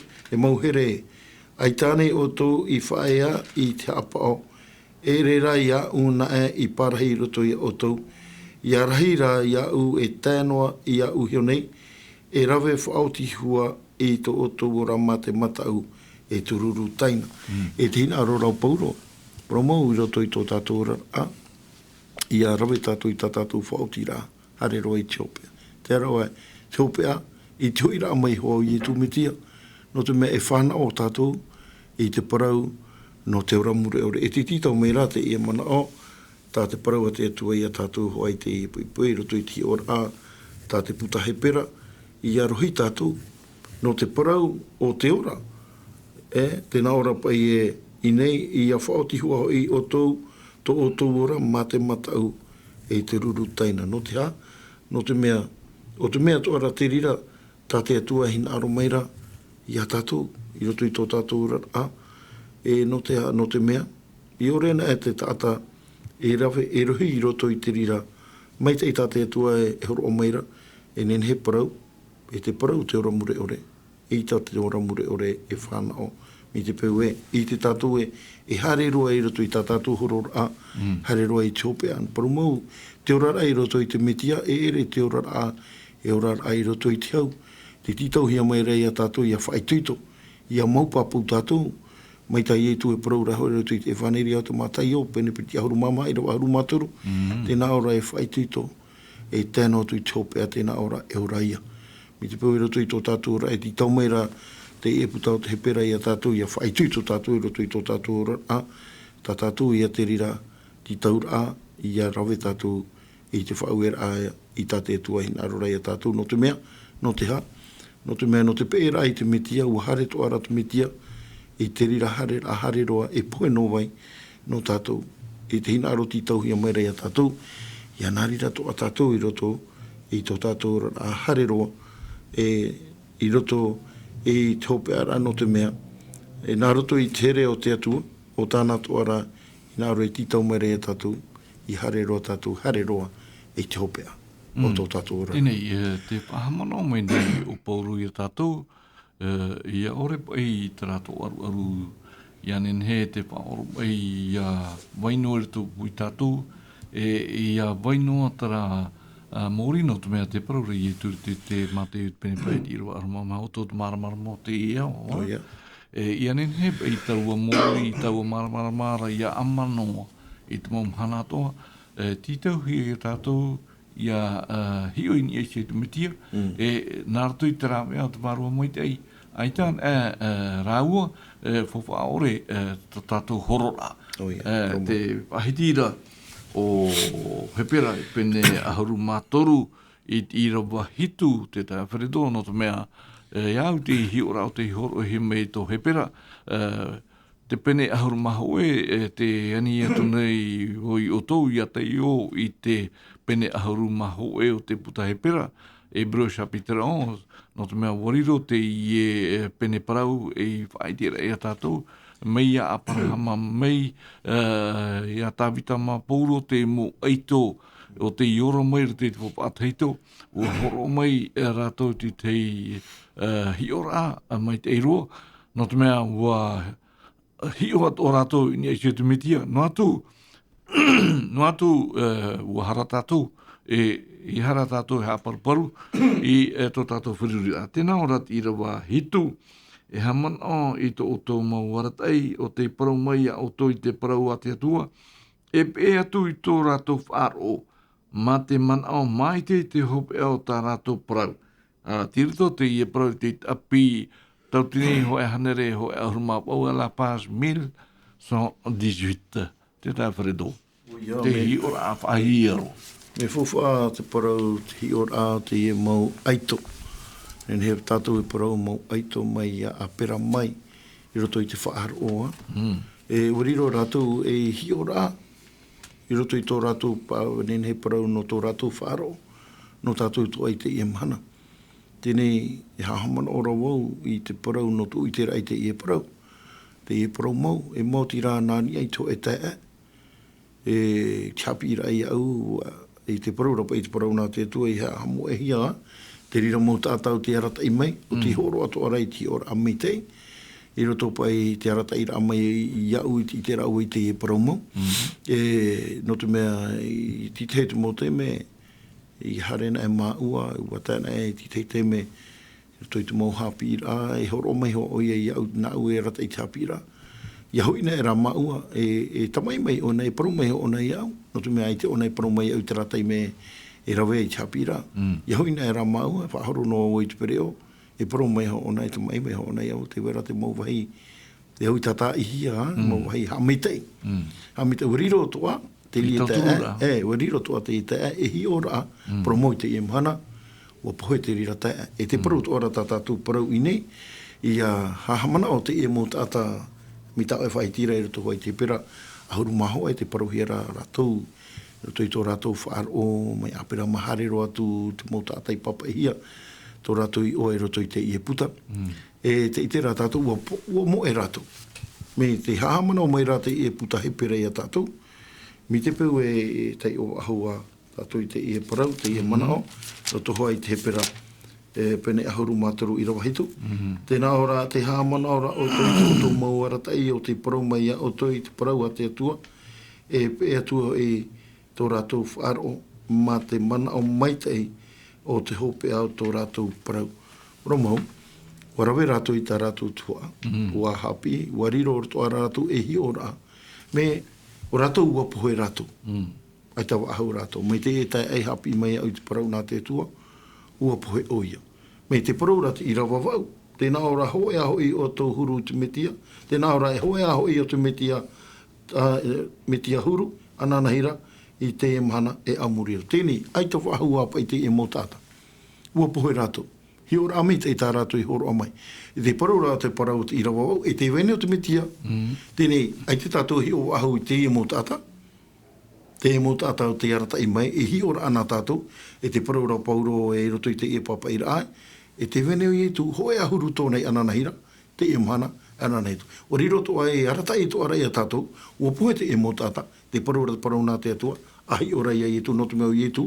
Speaker 4: ai tāne o tō i whaea i te apa o, e rera ia una e i parahi roto i o tō, i arahi rā ia u e tēnoa i a u hionei, e rawe whaauti hua i tō o tō ora mate matau e tururu taina. E te hina arora o pauro, promau i roto i tō tātou a, i a rawe tātou i tā tātou whaauti rā, hare roa i Tiopea. Te arawa Tiopea, i te hui rā mai hoa i tu mitia, no te mea e whana o tātou, i te parau, no te ora mure ore. E te titau mei rā te ia mana o, tā te parau a te atua i a tātou hoa i te ia pui, roto i te ora a, tā te puta he pera, i a rohi tātou, no te parau o te ora. Tēnā ora pai e i nei, i a whaoti hua i o tau, to o tau ora, mate matau, e te ruru taina. No te ha, no te mea, o te mea toara te rira, tā te atua hina aro meira, i a tātou, i roto i tō tātou ora a, no te ha, no te mea, i orena e te tāta, e rawe, e rohi i roto i te rira, mai te i tā te atua e horo o meira, e nen he parau, e te parau te ora mure ore, e i tā te ora mure ore e whana o, mi te peu e, i te tātou e hare roa i roto i tā tātou horo a, hare roa i Tiopea, paru mau, te ora i roto i te metia, e ere te ora a, e ora ai roto i te au. Te titau hia mai rei a tātou ia whaituito, ia maupapu tātou, mai tai e tu e parau raho e roto i te whaneri au te mātai o, pene piti ahuru mama, i rawa ahuru maturu, tēnā ora e whaituito, e tēnā tu i te hopea, tēnā ora e ora ia. Mi te pau i roto i tō tātou ora, e ti tau mai ra te e putau te hepera i a tātou, ia whaituito tātou i roto i tō tātou ora, tā tātou ia te rira, ti taura ia rawe tātou, i te whauera a i tate tua hina arora i a tātou, no te mea, no te ha, no te mea, no te pēra i te metia, ua hare to ara te metia, i te rira hare, a hare roa, e poe no vai, no tātou, i te hina aro titau hia mai rei a tātou, i anarira to a tātou i roto, i tō tātou a hare roa, i roto, i te hope ara no te mea, e nā roto i tere o te atua, o tāna to ara, i nā aro i titau mai rei a tātou, i hare roa tātou, hare roa, i te hopea. O tō tātou ora.
Speaker 3: Tēnei, te whahamana o mai nei o pauru i a tātou, ia ore pai te rātou aru, ia nenhe te whaoro pai ia wainoa reto i tātou, ia wainoa tara mōrino tu mea te paraure i turi te mate pene pai i roa arumama o tō te maramarama o te ia. Ia nenhe pai tarua mōri, taua maramarama ia amanoa i te maumhana atoa, titau hi i tātou, ia hioi ni e se te metia, nā rato i te rāwe au te marua mai te ai. Ai tān, rāua, whawha ore, tātou horora. Te pahitira o hepera pene ahuru mātoru i rawa hitu te tā wharedo no te mea, iau te hiora o te horo he mei tō hepera, te pene ahuru maho te ani atu nei hoi o tau i ata i o i te pene ahuru maho o te puta he pera, e brocha pitera o, no te mea wariro te i pene parau e whaitira e a tātou, mei a aparahama, mei i a tāwita ma pouro te mo eito, o te iora mai te te whapataito, o horo mai rātou te hiora mai te eiroa, no te mea ua hio at o rātou ni e te mitia. No atu ua hara tātou, i hara tātou e haparuparu, i tō tātou whiruri. Tēnā ora i rawa hitu, e haman i tō o tō mauaratai, o te parau mai o tō i te parau a te atua, e atu i tō rātou whāro, ma te man mai te hope au tā rātou parau. Tirito te i e parau te api, tau tini hoe hanere hoe ahuruma au la page 1118 te tā wharedo. Te hi ora a whahiero.
Speaker 4: Me fuwha te parau te hi ora te i mau aito. Nen he tātou i parau mau aito mai a pera mai i roto i te whaar oa. E wariro rātou e hi ora i roto i tō rātou nen he parau no tō rātou whaaro no tātou tu ai te i mana. Tēnei e hahamana ora wau i te parau no tu i te rai te i e parau. Te i e parau mau, e mau ti rā nāni ai tō e tae. E chapi rai au i te parau rapa i te parau nā te tua i hamu e hia. Te rira mau tātau te arata i mai, o te horo ato arai ti ora amei te. I roto pai te arata i ramai i au i te rau i te i e parau mau. No te mea i ti te te mo te me i harena e māua, ua tēnā e ti te me toi te mau hapira, e horo mai ho oia i au nā ue rata i te hapira. Ia hoi nei rā māua, e tamai mai o nei, paru mai o nei au, no tu mea i te o nei paru mai au te rata i me e rawe i te hapira. Ia hoi nei rā māua, whaharo no o i te pereo, e paru mai o nei, tamai mai o nei au, te wera te mau wahi, te hui tata i hia, mau wahi hamitei. Hamitei, wariro toa, te li te wariro toa te i te e hi ora, promoi te i mhana, ua pohe te rira te e te paru toa rata tātou parau i nei, i hahamana o te i mo tata mi tau e whaitira i roto hoi te pera, ahuru maho e te paru hiera rātou, roto i tō rātou whaaro, mai apera mahare roa tu te mo tata i papa i hia, tō rātou i o e roto i te i e puta. E te i te rā tātou, ua mo e rātou. Me te hahamana o mai rā te i e puta he pera i a tātou, mi te peu e tei o ahua tātou i te i e parau, te i e manao, roto hoa i te he pera pene ahuru mātaru i rawa hitu. Tēnā ora te hāmana ora o tō mauaratai o te parau mai o tō i te parau a te atua, e atua i tō rātou whaaro, ma te mana o mai tei, o te hope au tō rātou parau. Romau, warawe rātou i tā rātou tua, ua hapi, ua riro o tō rātou e hi o rā. Me, o rātou ua pohe rātou. Ai tawa ahau rātou. Me te e tai ei hapi mai au te parau nā te tua, ua pohe o ia. Me te parau rātou i rawa wau. Tēnā ora hoe aho i o tō huru te metia. Tēnā ora hoe aho i o te metia, metia huru, ananahira, i te e mana e amurira. Tēnei, ai te wahau apa i te e mō tāta. Ua pohe rātou. Hi ora amai te tā rātou i horo amai. I te parau rātou parau te irawa wau, e te wene o te metia. Tēnei, ai te tātou hi o ahu i te e mō tāta. Te e mō tāta o te arata i mai, e hi ora ana tātou, e te parau rātou pauro e roto i te e papa i rāi. E te wene o ietu, hoe ahuru tōnei ananahira, te e mana ananahira. O riro toa e arata e toa rai a tātou, ua puhe te e mō tāta, te parau nā te atua, ahi o rai a ietu, notu mea o ietu,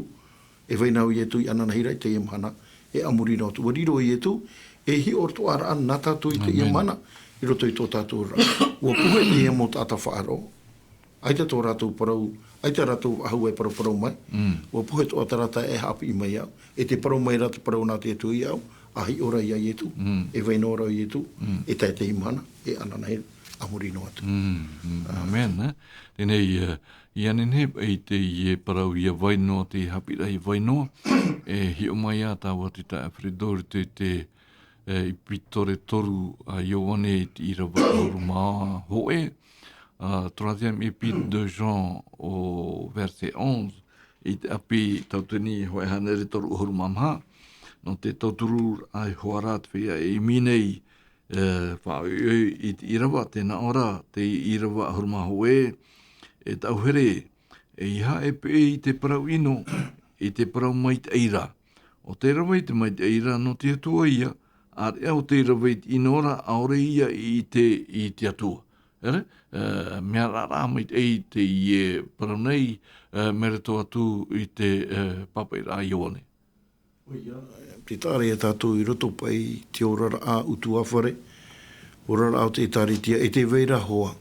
Speaker 4: e whaina o ietu i ananahira, te e mana, e amuri notu. O riro o ietu, e hi o toa ara ana tātou i te e mana, i roto i tō tātou ra. Ua puhe te e mō tāta whaaro, ai te tō rātou parau, ai te rātou ahu e parau mai, ua puhe toa tarata e hapi i mai au, e te parau mai rātou parau nā te atu i au, ahi ora ia ietu, e waina ora ietu, e tai te imana, e ananai amuri no atu.
Speaker 3: Amen, ne? Tēnei, i anene e te i e parau i a wainoa te hapira i wainoa, e hi o mai a tāua te tae Fredori te i pitore toru a Ioane i rawa oru maa hoe, troisième épître de Jean au verset 11, i te api tauteni hoe hanere toru oru mamha, no te tauturu ai hoarat whia e minei whaoi i te irawa, tēnā ora, te irawa ahuruma hoe, e tauhere, e iha e pe i te parau ino, i te parau mai te eira. O te rawa i te mai te eira no te atua ia, ar ea o te rawa i te inora aore ia i te atua. Ere? Mea rara mai te ei te i e parau nei, mere to atu i te papa i rā Ioane.
Speaker 4: Te tāre e tātou i roto pai te orara a utu awhare, orara au te tāritia, e te veira hoa.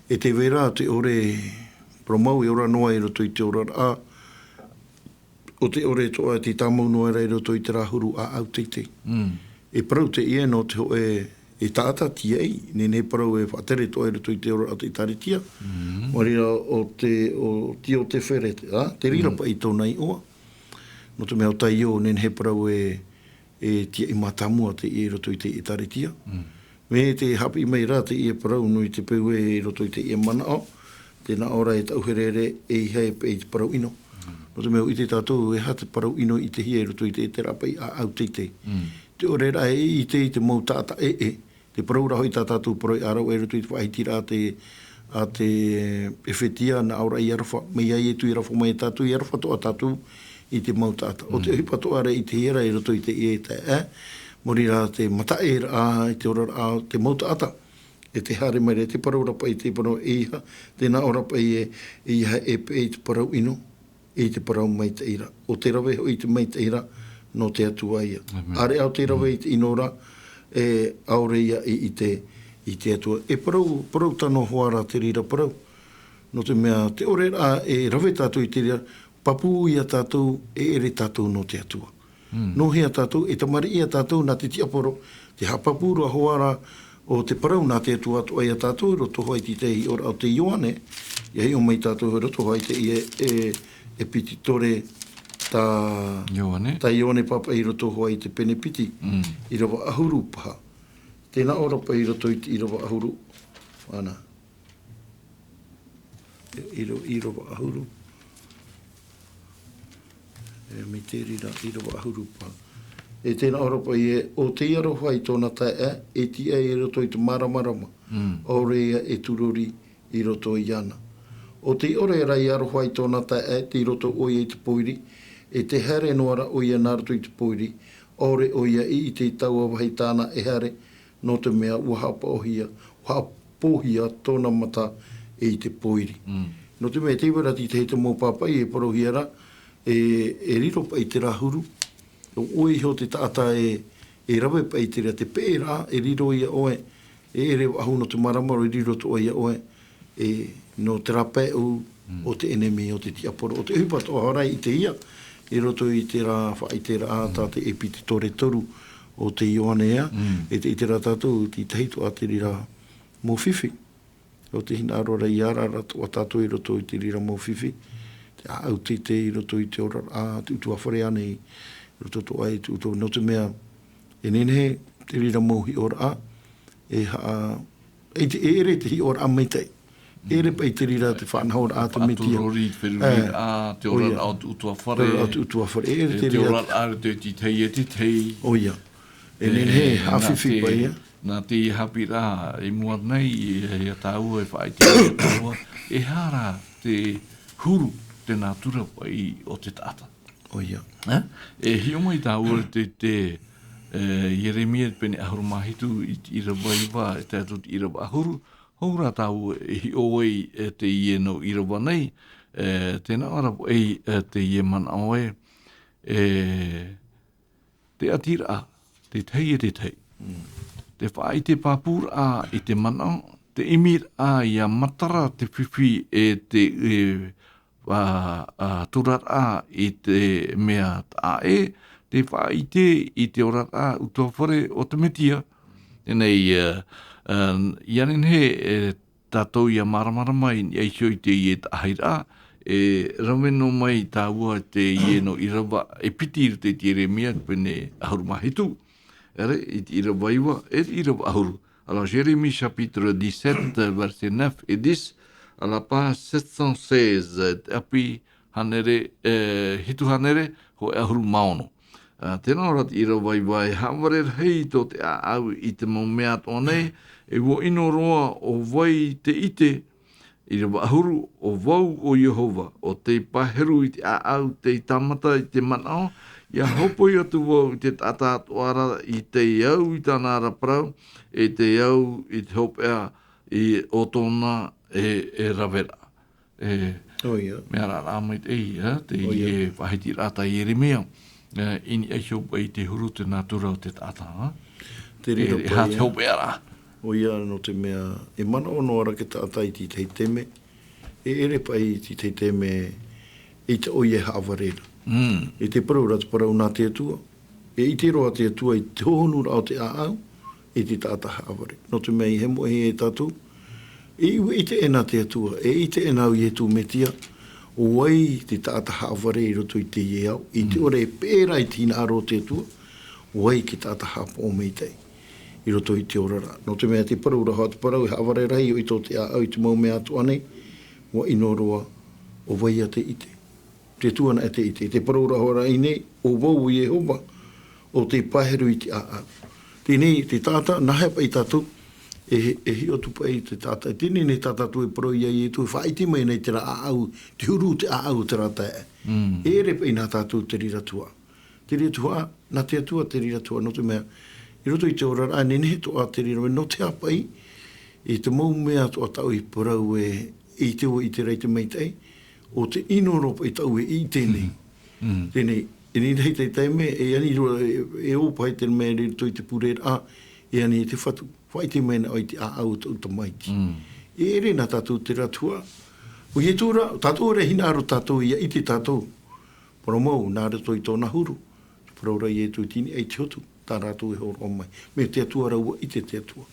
Speaker 4: E te veira te ore promau e ora noa i roto i te orara a, o te ore toa te tāmau noa i roto i te rahuru a au teite. E parau te ia no te hoe e tāta tia ei, nene parau e whatere toa i roto i te orara a te tāritia. Marira o te where, te rira pa i tōna i oa. No te mea o tai o, nen he parau e tia i matamua te i roto i te i taritia. Me te hapi mai rā te i parau no i te peu e roto i te i mana o, tēnā ora e tauherere e iha e pe i te parau ino. No te mea i te tātou e ha te parau ino i te hia e roto i te rapai a au teite. Te ore rā e i te mau tāta te parau raho i tā tātou parau i arau e roto i te whaiti rā a te whetia na aura i arafa, me iai e tu i arafa mai tātou i arafa to a tātou, i te mau tāta. O te hipato ara i te hera i roto i te i e te mori rā te mata e rā, i te ora rā, te mau tāta. E te hare mai re, te parau rapa i te parau e iha, tēnā ora pa i iha e pe i te parau ino, i te parau mai te ira. O te rawe ho i te mai te ira, no te atua ia. Are au te rawe i te inora, e aure ia i te atua. E parau tano hoara te rira parau. No te mea, te ore rā, e rawe tātou i te rira, papu ia tātou e ere tātou no te atua. No hea tātou, e tamari ia tātou nā te tiaporo, te hapapura hoara o te parau nā te atua atua ia tātou, roto hoi ti te i ora o te Ioane, ia hi o mai tātou roto hoi te i e piti tore tā Ioane papa i roto hoi te pene piti, i rawa ahuru paha. Tēnā ora pa i roto i rawa ahuru, ana. I rawa ahuru. Me te rira i rawa ahurupa. E tēnā oropa i o te aroha i tōna tae e tia i roto i te maramarama. O rea e tururi i roto i ana. O te ore rai aroha i tōna tae te i roto o i te poiri, e te here noara o ia nārato i te poiri, ore o ia i te taua wahi tāna e here, no te mea uhapa pohia tōna mata i te poiri. No te mea te iwarati te mō papai e parohiara, e riro pa i te rahuru. O i ho te taata e rawe pa i te rea te pēra, e riro ia oe, e ere ahu no te maramaro i riro to ia oe, no te rapeu o te enemi o te tiaporo. O te hupato harai i te ia, i roto i te rā whai te rā tā te epiti tore toru o te Ioanea, i te rā tātou ti tehitu a te rira mō whiwhi. O te hina arora i ara rato a tātou i roto i te rira mō whiwhi. Te au te i roto i te ora a te utua whare ane i roto to ai te utua no te mea e nene te rira mō hi ora a e haa e te ere te hi ora a meitei. Ere pa i te rira te whanahora a te metia.
Speaker 3: Atu rori te whiruri a te ora au te utua whare.
Speaker 4: Te utua whare. Ere te
Speaker 3: Te ora
Speaker 4: rira.
Speaker 3: are te tei e te tei.
Speaker 4: Oia. E nene hawhiwhi pa ia.
Speaker 3: Nā te hapi rā, e mua nei, e tāua, e whae te tāua, e hara te huru te nātura pai o te tata.
Speaker 4: Oia.
Speaker 3: E hioma i tāua te Jeremia pene ahuru mahitu i te irawaiwa, e tātou te irawa ahuru, houra tāua e hi oi e te ieno irawa nei, tēnā ora ei te ieman aoe, te atira, te tei e te tei. Te whaai te pāpūra a i te mana, te imir a i a matara te whiwhi e te turat a i te mea a e, te whaai te i te orat a utua whare o te metia. Tēnei, ianin he tātou i a maramara mai ni eisio i te i e tahira, e raweno mai tāua te ieno irawa e piti i te Jeremia pene ahuru mahitu. Ere, i te irawaiwa, e te irawa ahuru. Alors, Jérémie chapitre 17, verset 9 et 10, à la page 716, api hanere, hitu hanere, ho e ahuru maono. Tēnā ora te irawaiwa e haware hei tō te au i te mau mea tōnei, e wo ino roa o vai te ite, irawa ahuru o vau o Jehova, o te paheru i te au, te tamata i te manao, ia hopo i atu wau i te tātātuara i te iau i tāna raparau, e te iau i te hopea i o tōna e rawera. Mea rā rāmai te ei, te i e wahiti rāta i Jeremia, ini e hiopa i te huru te nātura o te tātā.
Speaker 4: Te rira
Speaker 3: E hā te hopea rā.
Speaker 4: Oia no te mea, e mana ono ara ke tātai ti tei teme, e ere pai ti tei teme i te oie haawarera. E te parau rata parau nā te atua, e i te roa te atua i te honura o te aau, e te tāta haaware. No te mea i hemo e tātou, e iwe i te ena te atua, e i te ena au i e tū metia, o wai te tāta haaware i roto i te iau, i te ore e pēra i tīna aro te atua, o wai ki tāta haapo o meitei. I roto i te orara. No te mea te parau raha, te parau i haware rai o i tō te au i te mau mea atu anei, wa inoroa o waia te ite. Te tuana e te ite. Te parau raha rai nei, o wau i Jehova, o te paheru i te au. Tēnei, te tāta, nahe pa i tātou, e hi o tupa i te tāta. Tēnei nei tāta tu e parau i ai e tu, whaiti mai nei te ra au, te huru te au te rata e. Ere pa i nā tātou te rira tua. Te rira tua, nā te atua te rira tua, no te mea, i roto i te ora rā, nene to a te rira, no te apai, i te mau mea to a tau i parau i te o i te reite meitei, o te inoropa i tau i tēnei. Tēnei, e ni rei te teime, e ani roa, e opa i te mea rito i te purera, e ani te whatu, whaiti mena o i te aau ta maiti. E ere nā tātou te ratua, o i e tūra, tātou re hina aro tātou i te tātou, poro mau, nā rato i tōna huru, poro rai e tū tini, e te hotu. Tā rātou e horo o mai. Me te atua raua i te atua.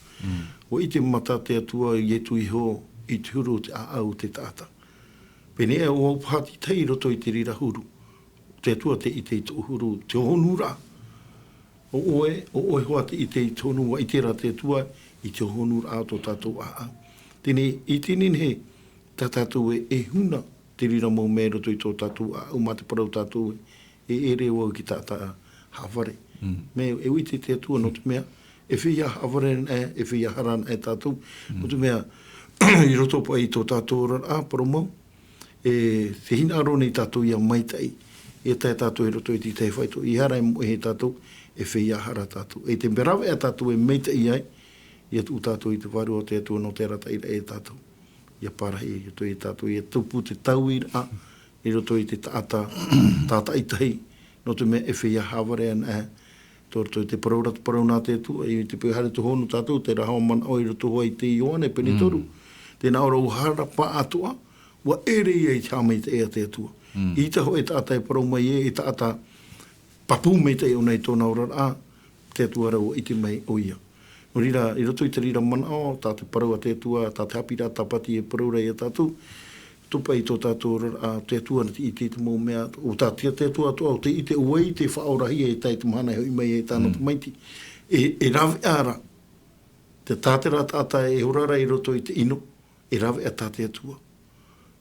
Speaker 4: O i te mata te atua i etu i ho i te huru te aau te tāta. Pene e o pāti tei roto i te rira huru. Te atua te i te huru te honura. O oe hoa te i te honura i te rā te atua i te honura ato tātou aau. Tēne i tēnin he tā tātou e huna te rira mau mea roto i tō tātou aau mā te parau tātou e ere o ki tāta haware. Me e uite te atua no te mea, e whia hawaren e whia haran e tātou, no te mea, i roto pa i tō tātou rar, paro mau, e te hina aro nei tātou i a maitai, e tai tātou i roto i te whaito, i hara e mo e he tātou, e whia hara tātou. E te berawe a tātou e maitai ai, i atu tātou i te waru o te atua no te rata i e tātou. I a parahi, i roto i tātou, i a tupu te tau i ra, i roto i te tāta i tahi, no te mea e whia hawaren e, tōrto te parau nā te atua, i te pēhare tu honu tātou, te raha man o i roto hoa i te Ioane, pene toru. Tēnā ora uhara pa atua, wa ere i te hamai te ea te atua. I te ho e tātai parau mai e tāta papu me te o nei tōna ora a te atua rau i te mai o ia. O rira, I roto I te rira mana o, tā te parau a te atua, tā te hapira tapati e parau rei a tātou, tupa I tō tātou ora a te atua na te I te mō mea, o tā te atua atua, o te I te uai, te whaorahi e tai te mahana e mai e tāna pamaiti. E rave ara, te tātera tāta e horara I roto I te ino, e rave a tāte atua.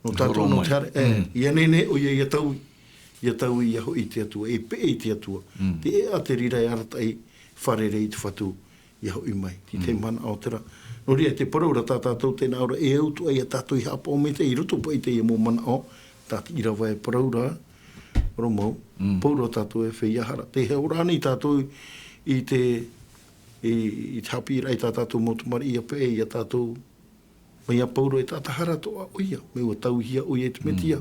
Speaker 4: No tātou no te hare, ia nene o ia tau I aho I te atua, e pe I te atua. Te e a te rira e aratai wharere I te whatu I aho I mai, ti te mana o tera. No ria te paraura tātou tēnā ora e autu ai a tātou I hapa o me te I roto pa I te I mō mana o, tātou I rawa e paraura, romau, paura tātou e whiahara. Te heorani tātou I te hapira I tātou motumari I a pe I a tātou mai a pauro e tātahara toa oia, me ua tauhia oia te metia.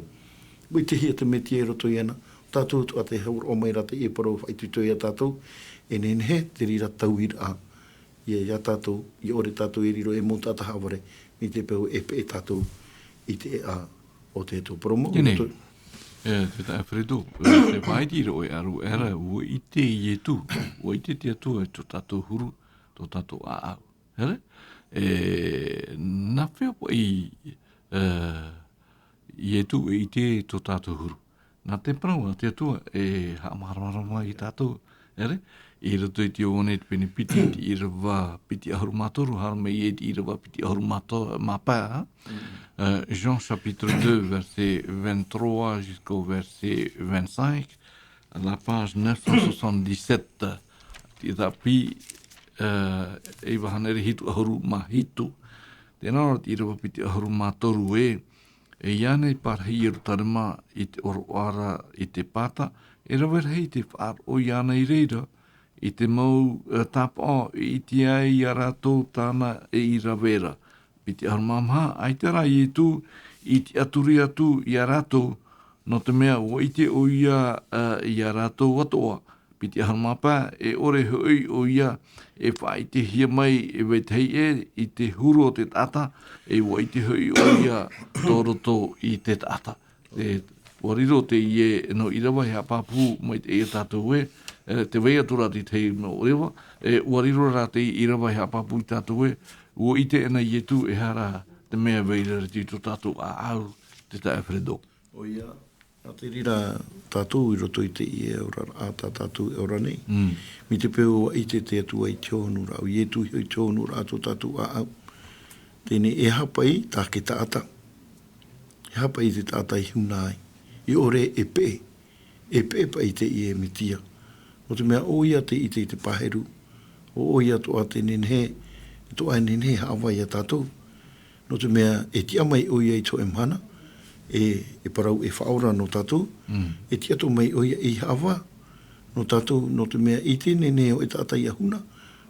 Speaker 4: Ui te hia te metia e roto iana, tātou tu a te haur o mai rata I e parau whaituto I a tātou, e nenhe te rira tauhira a. I a tātou, I ore tātou I riro e mō tātahaware, mi te pēu e pe e tātou I te a o te tō promo.
Speaker 3: Ine, te tā Fredo, te waitira o e aru era, ua I te I e tū, ua I te atua e tō tātou huru, tō tātou a au. Here? Nā whea po I e tu I te tō tātou huru. Nā te parau te atua e haamaharama I tātou, ere? I rato I te one te pene piti, I rawa piti ahuru mātoru, harama I te I rawa piti ahuru māpā. Jean chapitre 2, verset 23 jusqu'au verset 25, à la page 977, ti tapi e wahanere hitu ahuru mahitu. Tēnā ora ti rawa piti ahuru mātoru e iane parhei e rutarima I te oroara I te pata, e rawera hei te whaar o iana I reira, I te mau tapa I te ai I arato tāna e I rawera. Piti ahuru mamha, ai te rai e tu, I te aturi atu I arato, no te mea o I te o ia I arato watoa. Piti ahuru mapa e ore hui o ia e whai te hia mai e wetei I te huru o te tata e wa I te hui o ia tōroto I te tata. E wariro te ie no irawa hea papu mai te e tātou te wea tura ti te no rewa, e wariro rā te irawa hea papu I tātou o I te ena ie tu e hara te mea veira ti tō tātou a au te tae Fredo.
Speaker 4: O ia, a te rira tātou I roto I te I e ora a tātou e ora nei. Mi te peo I te atua I te honu rau, I e tu I te honu rau tō tātou a au. Tēne e hapa I tā ke tāta. E hapa I te tāta I huna ai. I ore e pe pa I te I e mitia. O te mea o ia te I te paheru. O ia toa te nenhe, toa nenhe hawai a tātou. No te mea e tia mai o ia I to e mana. E parau e whaora no tātou, e tia tō mai oia I hawa, no tātou, no te mea I te nene o e tātai ahuna,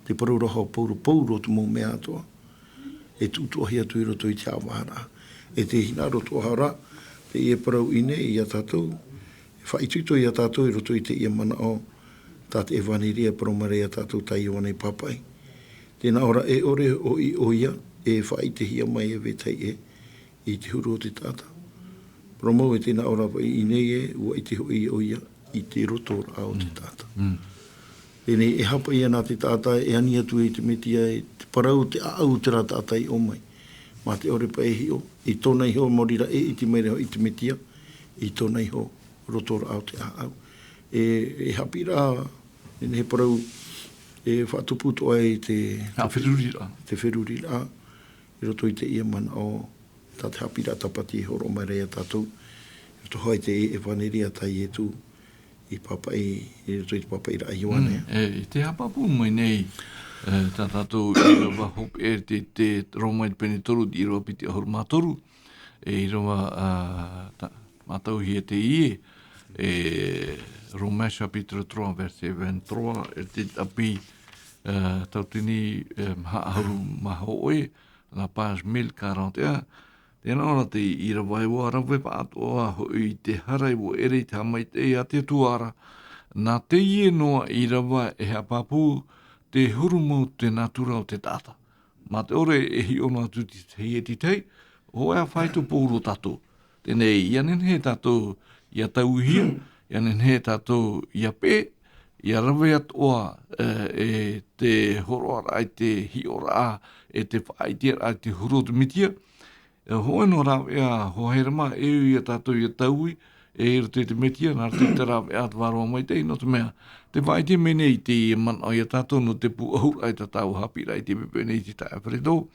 Speaker 4: te parau raha o pauro te mō mea atoa, e tūtua hi atu I roto I te awahara, e te hina roto hara, te I e parau ine I a tātou, e whaituto I a tātou I roto I te I a mana o, tāte e waniria paromare a tātou tai o nei papai. Tēnā ora e ore o I oia, e whaitehia mai e vetei I te huru o te tātou. Romo e tēnā ora I nei e, ua I te hoi o ia, I te roto a o te tāta. Tēnei e hapa ia nā te tāta, e ani atu I te metia, e te parau te au te rā tāta I o mai. Mā te ore pa e hio, I tōna iho morira e I te meira I te metia, I tōna iho roto a o te au. E hapi rā, e he parau, e whatuputo ai te
Speaker 3: Whirurira.
Speaker 4: Te whirurira, I roto I te ia mana o tā te hapira tapati horo mai rea tātou. E to hoi te e whaneria tai e tu I papai, I roto I te papai ra iwane.
Speaker 3: E te hapapu mai nei, tā tātou I rawa hop e te roma I pene toru I rawa piti ahuru mātoru, e I rawa mātau hi e te ie, e Romains chapitre 3 verset 23, e te api tautini ahuru maho oe, la page 1041, tēnā ora te I rawa e wa rawe pa atoa hoi te harai wo ere te hamai te a te tuara. Nā te ie noa I rawa e hea papu te huru mau te natura o te tata. Mā te ore e hi ono atu te hei e ti tei, o ea whaitu pōro tato. Tēnei, ianen he tato ia tauhia, ia nenhe tātou ia pē, ia rawe atoa e te horoara ai te hiora e te whaidea ai te hurotu mitia. Hoe no rau ea hoherema e ia tātou ia taui, e ira te metia, nā te rau ea te waroa mai tei, no te mea. Te whaidea mene i te mana o ia tātou no te pu ahur ai tātou hapira i te mepene i te tae wharedo.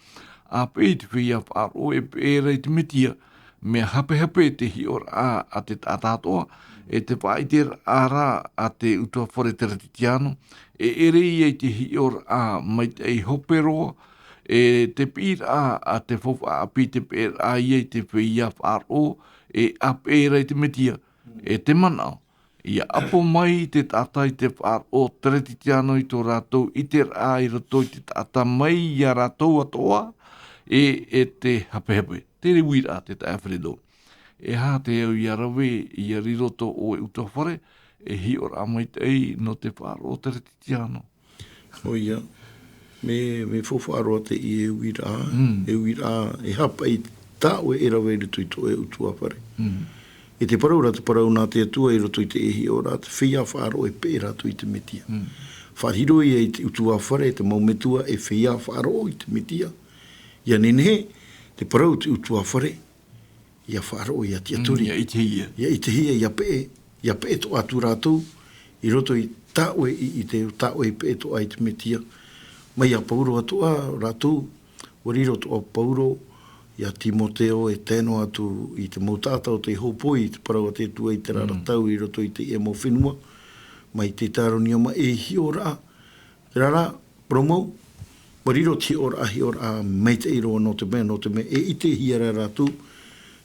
Speaker 3: A pei te whia whaaro e pēra i te metia, mea hape te hiora a te tātātoa, e te whaidea ara a te utua whare te ratitiano, e ere i te hiora mai te hoperoa, e te pira a te fofa api te pēra i te whia whaaro, e a pēra i te metia, e te manao. Ia apo mai te tata i te whaaro te ratitiano i tō rātou, i te rā i rato i te tata mai i a rātou atoa, e te hape. Te rewira te tae wharedo. E hā te au i arawe i a riroto o e uta whare, e hi ora mai tei no te whaaro te ratitiano.
Speaker 4: O ia, me whawharoa te i e wira, e hapa i tāue e rawe rito i tō e utua whare. E te parau nā te atua i roto i te ehi ora, te whia whaaro e pēra tu i te metia. Whahiro i te utua whare, te maumetua e whia whaaro i te metia. Ia nene, te parau te utua whare, ia whaaro i a te aturi.
Speaker 3: Ia i te hia.
Speaker 4: Ia i te hia, ia pē to atu rātou, i roto i tāue i te tāue i pē to ai te metia. Mai a Pauro atua rātou, wariro to a Pauro, ia Timoteo e tēno atu i te mautātau te hopoi, te parau a te tua i te raratau i roto i te e mo whenua, mai te tāronia ma e hiora. Te rara, promau, wariro te hiora mei te iroa no te mea, e i te hiara rātou,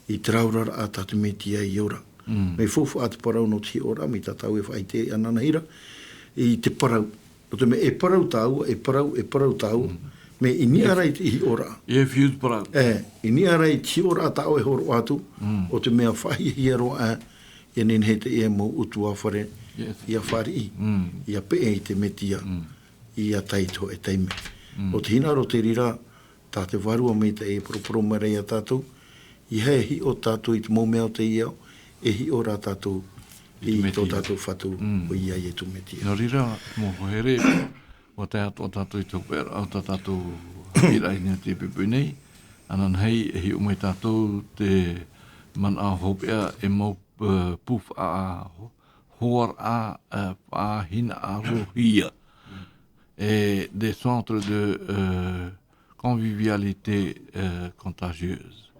Speaker 4: i te raurara a tātu me tia i ora. Mei fofu a te parau no te hiora, mi tātau e whai te ananahira, i te parau. No te mea e parau tāua, me i ni arai te hi ora.
Speaker 3: E fiut parau.
Speaker 4: I ni arai te ora tāu e horo atu, o te mea whahi hiero a, i nen he te e mo utua whare, i a whari i a pē i te metia, i a taito e teime. O te hinaro te rira, tā te warua me te e proporo marei a tātou, i hea hi o tātou i te mōmeo te iau, e hi ora tātou i tō tātou whatu o ia i e tu metia.
Speaker 3: Nā rira, mō hoere, o te ato tātou i tō pēr, au tātou hirai nea te pepe nei, anan hei e hi o mai tātou te man a hopea e mau puf a hoar a pāhina a rohia. Et des centres de convivialité contagieuse.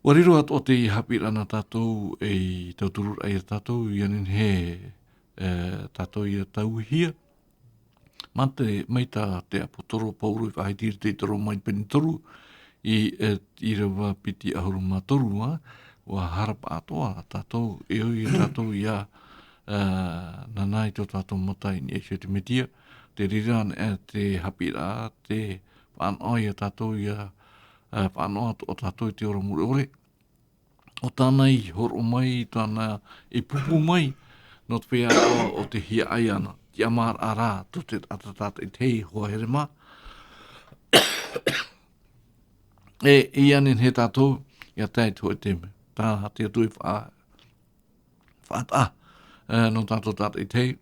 Speaker 3: Wariro at o te hapira na tātou e tauturur ai tātou i anin he tātou i a tauhia. Mante mai tā te apotoro pauru i whahitiri te toro mai penitoru i rewa piti ahuru matoru wa harapa atoa tātou e oi tātou i a nanai tō tātou matai ni e se te metia. Te riran e te hapira, te whanoi a tātou i a whanoa o tātou i te ora mure. O tānei horo mai, tāna e pupu mai, no te whea o te hia ai ana. Ti amar ara, to te atatata i tei hoa here mā. I anen he tātou, ia tei tō e teme. Tā te atui whaata, no tātou tata i tei.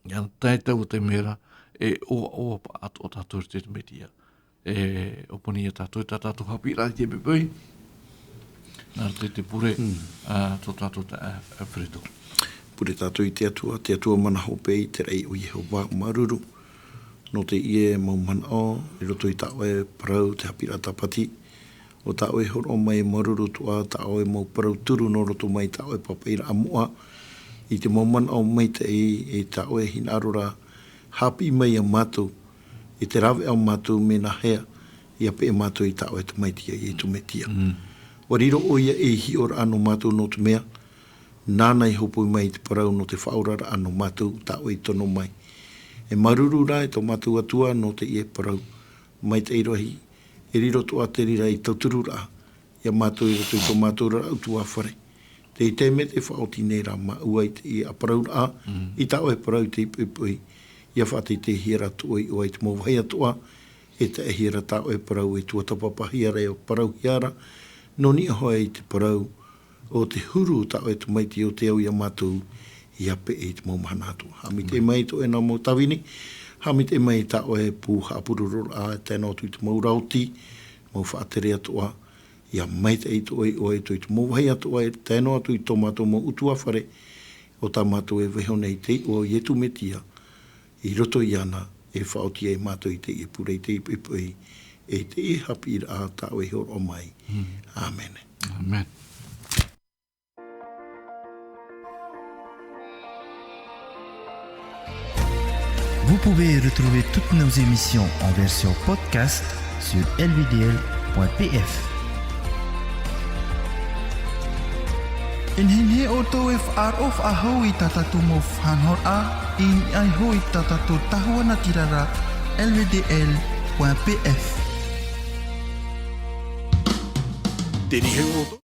Speaker 3: Ia tei tau te mera, e oa pa ato o tātou te metia. E oponi e tātou hapira i te pepei. Nā te pure, tō tātou te awhireto.
Speaker 4: Pure tātou i te atua mana hope i te rei o Yehova maruru. No te ie mau mana o, i roto i tāo e parau te hapira tapati. O tāo e horo mai maruru tua, tāo e mau parau turu no roto mai tāo e papaira amoa. I te mau mana o mai te e tāo e hinarora hapi mai a mātou. I te rawe au mātou me na hea, i a pe mātou i tāo e te maitia i e tu metia. Wariro o ia e hi ora ano mātou no te mea, nānai hopo mai te parau no te whaurara ano mātou tāo i tono mai. E maruru rā e tō mātou atua no te ie parau mai te irohi, e riro toa te rira i tauturu rā, ia mātou i roto i tō mātou rā utua whare. Te i te me te whaoti nei rā ma ua i te i a parau rā, i tāo e parau te ipui, ia whate te hiera toa i ua i te mawhai atoa, e te hiera tāo e parau i tua tapapa hiara e o parau hiara, no ni ahoa i te parau o te huru ta o e tu maiti o te au ia mātou i ape e te mau mahana atua. Hami te mai to e nā mau tawini, hami te mai ta o e pū hapururur a tēnā tu i te mau rauti, mau whaatere atua, ia mai te eito o e tu i te mau wahi atua e tēnā tu i tō mātou mau utua whare, o tā mātou e weho nei te o i etu metia, i roto i ana e whaotia e mātou i te i purei te i pipui, e te i hapi i a tā o e hor o mai. Amen.
Speaker 3: Amen.
Speaker 1: Vous pouvez retrouver toutes nos émissions en version podcast sur lvdl.pf.
Speaker 2: In hinhe o tō e whaarof a hou i tatatu mo whanhor a, in ai hou i tatatu tahua na tirara lvdl.pf.
Speaker 4: Tēnei heo